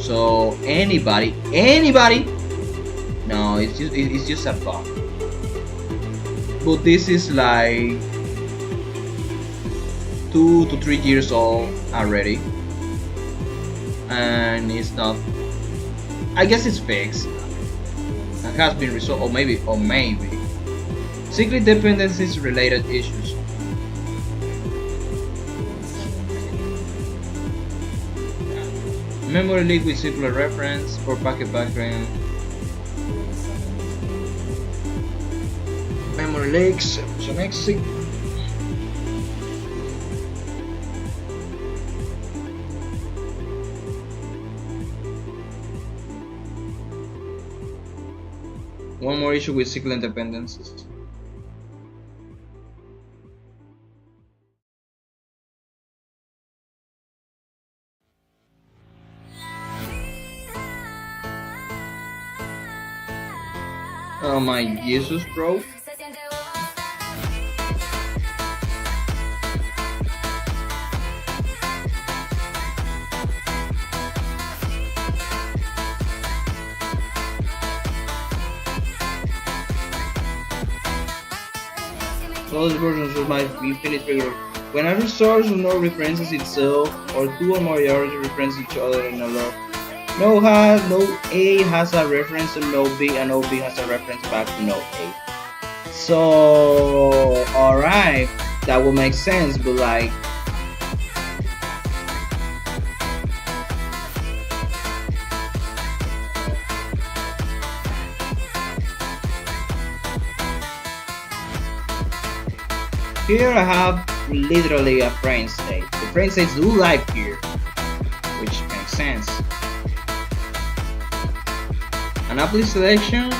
So anybody, no, it's just a bug. But this is like 2 to 3 years old already, and it's not. I guess it's fixed. It has been resolved, or maybe, secret dependencies related issues. Memory leak with circular reference for packet background. Memory leaks, some exit. One more issue with cyclic dependencies. Oh my Jesus, bro. All the versions might be finished regular. When a resource or node references itself, or two or more yards reference each other in a log. Node A has a reference to node B, and node B has a reference back to node A. So, alright, that would make sense, but like, here I have literally a frame state. The frame states do live here, which makes sense. An apply selection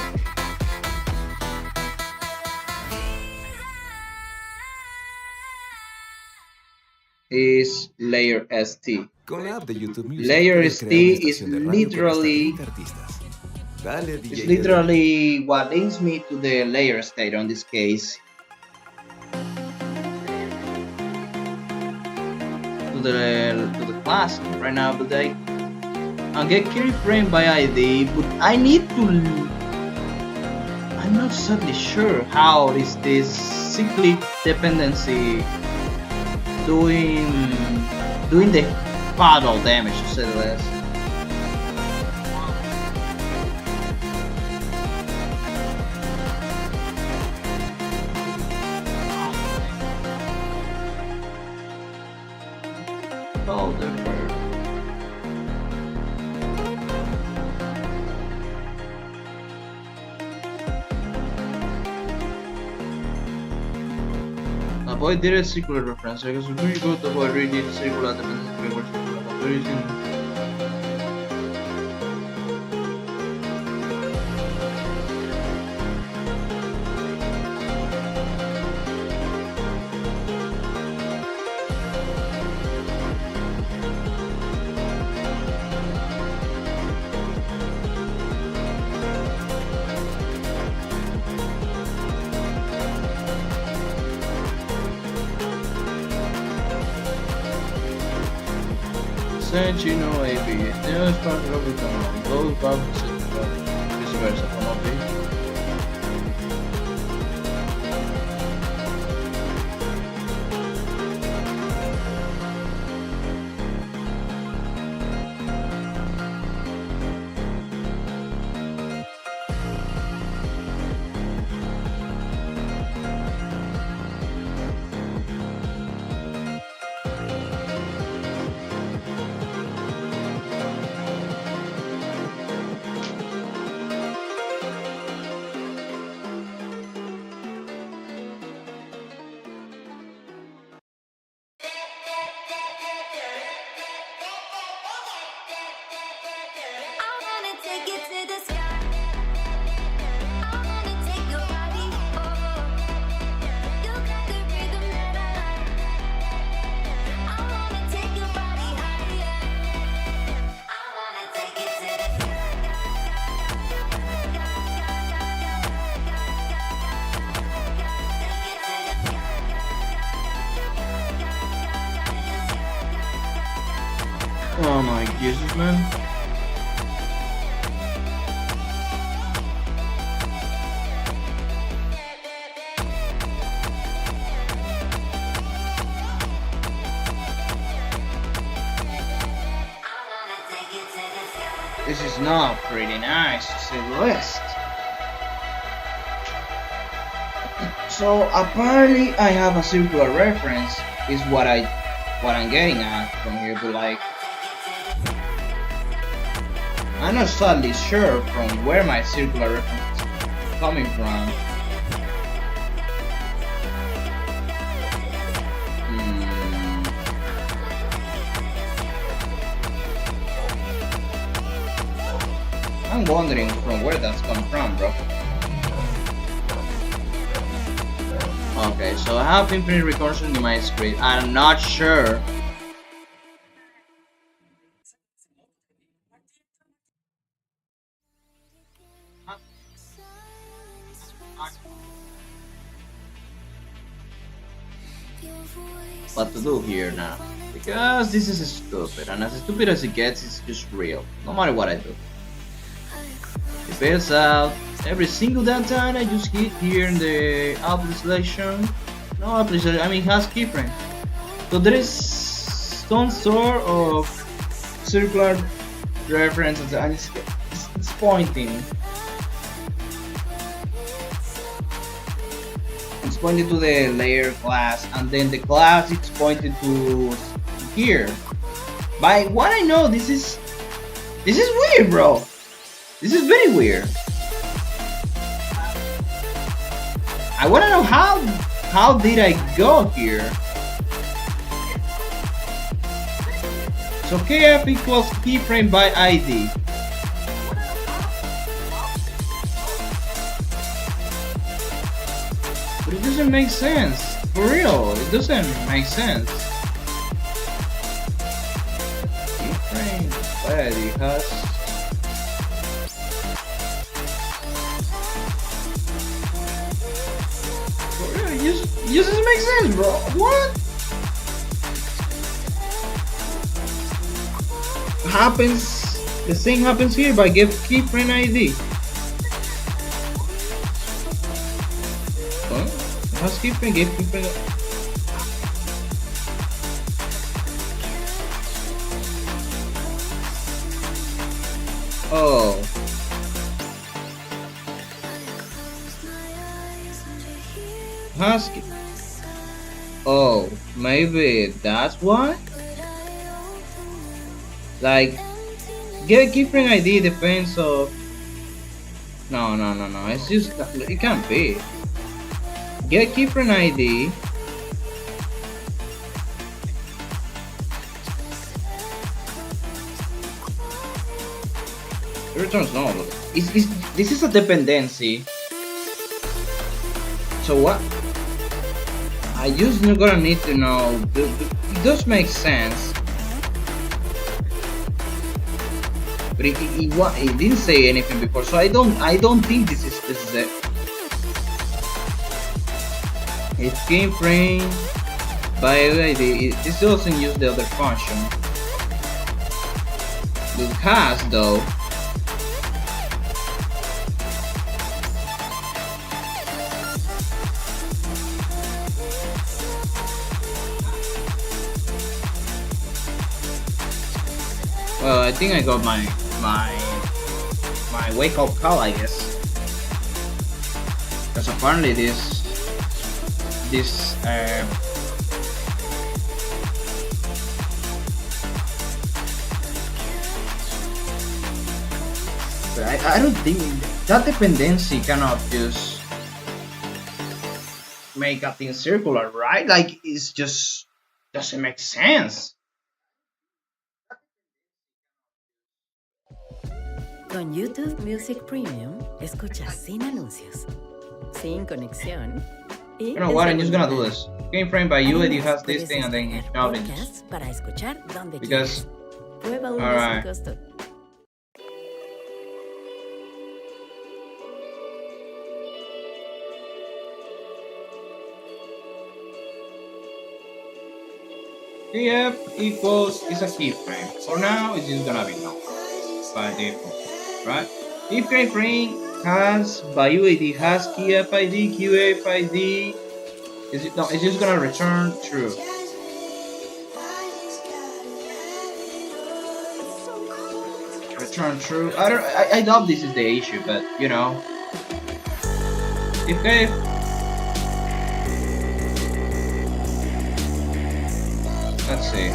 is layer ST. Con la app de YouTube Music, Layer puedes ST crear una is estación de radio con hasta literally 30 artistas. Dale, DJ. It's literally what links me to the layer state on this case. To the class right now, but I'll get keyframe by ID, but I need to. I'm not exactly sure how is this cyclic dependency doing the fatal damage, to say the least. Oh, the bird. Avoid direct circular reference. I guess it's very good to avoid rigid circular dependency. Send you know AB. No spark of it. Low bubble vice versa from OB. Oh my Jesus, man. This is not pretty nice to say the least. So apparently I have a circular reference is what I'm getting at from here, but like I'm not totally sure from where my circular reference is coming from. I'm wondering from where that's come from, bro. Okay, so I have infinite recursion in my script. I'm not sure. What to do here now? Because this is stupid, and as stupid as it gets, it's just real. No matter what I do. It fails out every single damn time I just hit here in the output selection. No output selection, I mean it has keyframe. So there is some sort of circular reference and it's pointing. It's pointed to the layer class, and then the class is pointed to here. By what I know, this is weird, bro. This is very weird. I wanna know how did I go here? So KF equals keyframe by ID. But it doesn't make sense. For real, it doesn't make sense. Keyframe by ID has. It doesn't make sense, bro. What? Happens. The same happens here by give keyframe ID. Huh? How's keyframe? Give keyframe. Oh. Husky. Oh, maybe that's why? Like, get a keyframe ID depends of... No, it's just... It can't be. Get keyframe ID. It returns normal. This is a dependency. So what? I just not gonna need to know. It does make sense, but it didn't say anything before, so I don't think this is it. It keyframe by ID. This doesn't use the other function. It has though. Well, I think I got my wake up call, I guess. Because apparently this but I don't think that dependency cannot just make a thing circular, right? Like it's just doesn't make sense. Con YouTube Music Premium, escuchas sin anuncios, sin conexión y You know what? I'm just gonna do this. Game frame by you, it has this thing and then nothing. para escuchar donde Because prueba uno alright. sin costo. TF equals is a keyframe. For now, it's just gonna be no by default, right? If keyframe has by UID has KFID, QFID, it's just gonna return true. Return true. I doubt this is the issue, but you know, if let's see.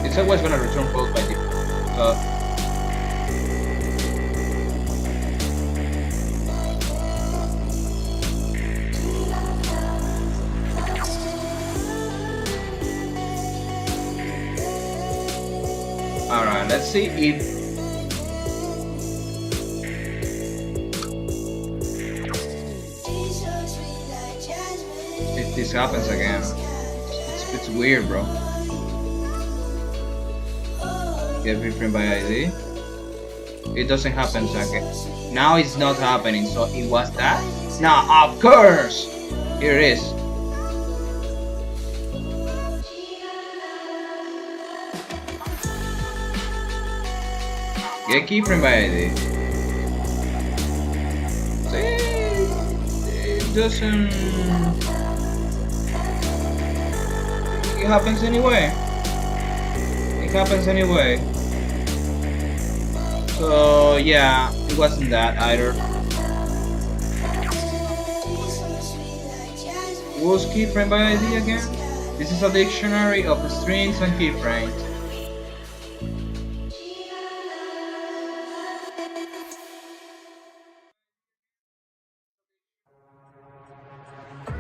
It's always gonna return false by default. So alright, let's see if this happens again. It's weird, bro. Get reframe by ID. It doesn't happen again. Now it's not happening, so it was that? Now, of course! Here it is. Get keyframe by ID. See? It doesn't... It happens anyway. It happens anyway. So yeah, it wasn't that either. What's keyframe by ID again? This is a dictionary of strings and keyframes.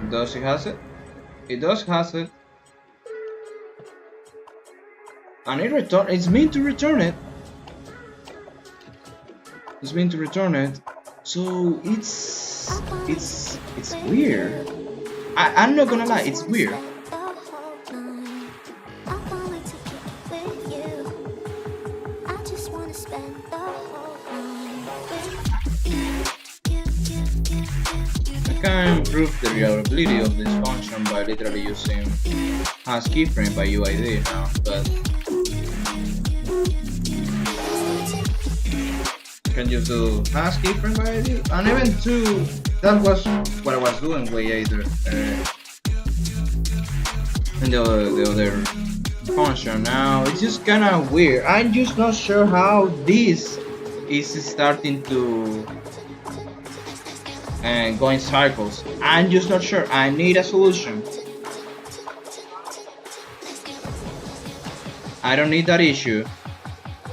Does it has it? It does has it. And it's meant to return it. It's meant to return it. So it's weird. I'm not gonna lie, it's weird. I can improve the reliability of this function by literally using has keyframe by UID now, but can you do has keyframe by ID? And even too, that was what I was doing way either in the other function. Now it's just kinda weird. I'm just not sure how this is starting to go in circles. I'm just not sure. I need a solution. I don't need that issue.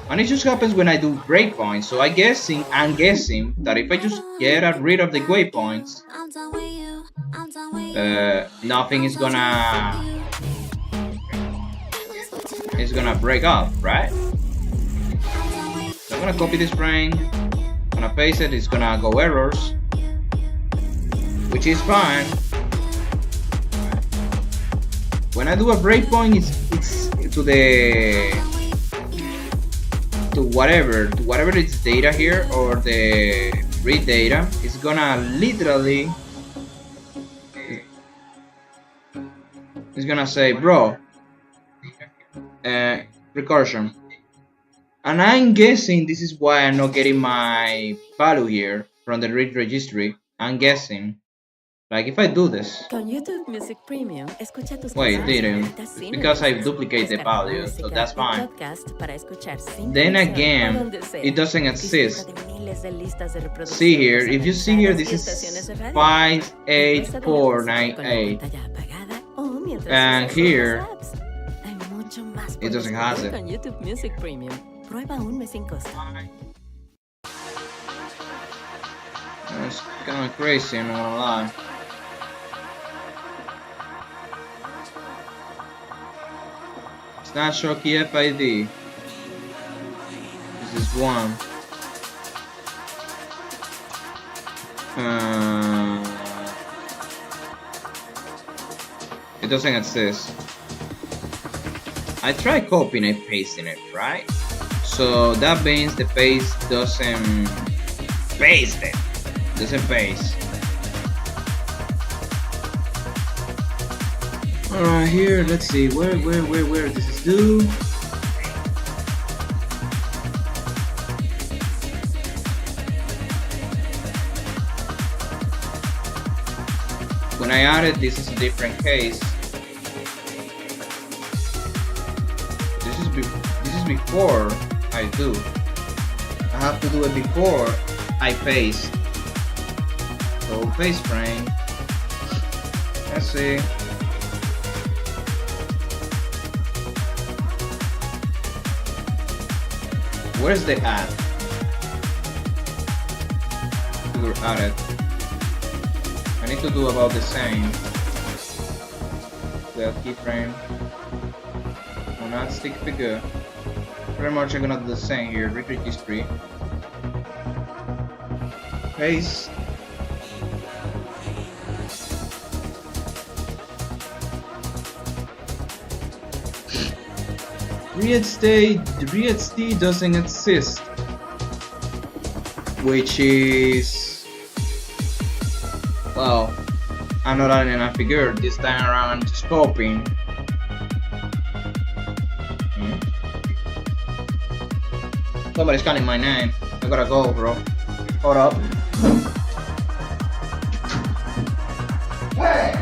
And it just happens when I do breakpoints. So I'm guessing that if I just get rid of the waypoints, nothing is gonna break up, right? So I'm gonna copy this frame, gonna paste it. It's gonna go errors, which is fine. When I do a breakpoint, it's to whatever its data here or the read data. It's gonna literally, it's gonna say, bro, recursion. And I'm guessing this is why I'm not getting my value here from the read registry. I'm guessing. Like if I do this. Con YouTube Music Premium, escucha tus Wait, canciones didn't. favoritas It's sin because I anuncios. duplicate the Descarga value, so música that's y fine. podcast para escuchar sin Then conexión o again, donde sea. it doesn't exist. Disfruta de miles de listas de reproducción, See here, if you see here, this estaciones is de radio. 58498. And here, it doesn't have it. Con YouTube Music Premium. Prueba un mes sin costo. It's kind of crazy, I'm not gonna lie. It's not Shoki FID. This is one. It doesn't exist. I tried copying and pasting it, right? So that means the paste doesn't paste it. Doesn't paste. Alright, here, let's see, where this is due. When I added, this is a different case. This is before I do. I have to do it before I paste. So paste frame. Let's see. Where's the add? Figure added. I need to do about the same. With keyframe. On add stick figure. Pretty much I'm gonna do the same here. Read registry. Paste. readstate doesn't exist, which is, well, I'm not adding a figure this time around. I'm just copying. Somebody's calling my name. I gotta go, bro. Hold up. Hey!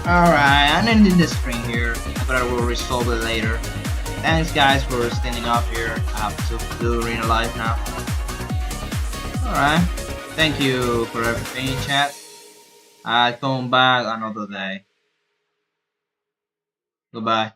Alright, I'm ending the screen here, but I will resolve it later. Thanks guys for standing up here. I have to do real life now. Alright, thank you for everything, chat. I'll come back another day. Goodbye.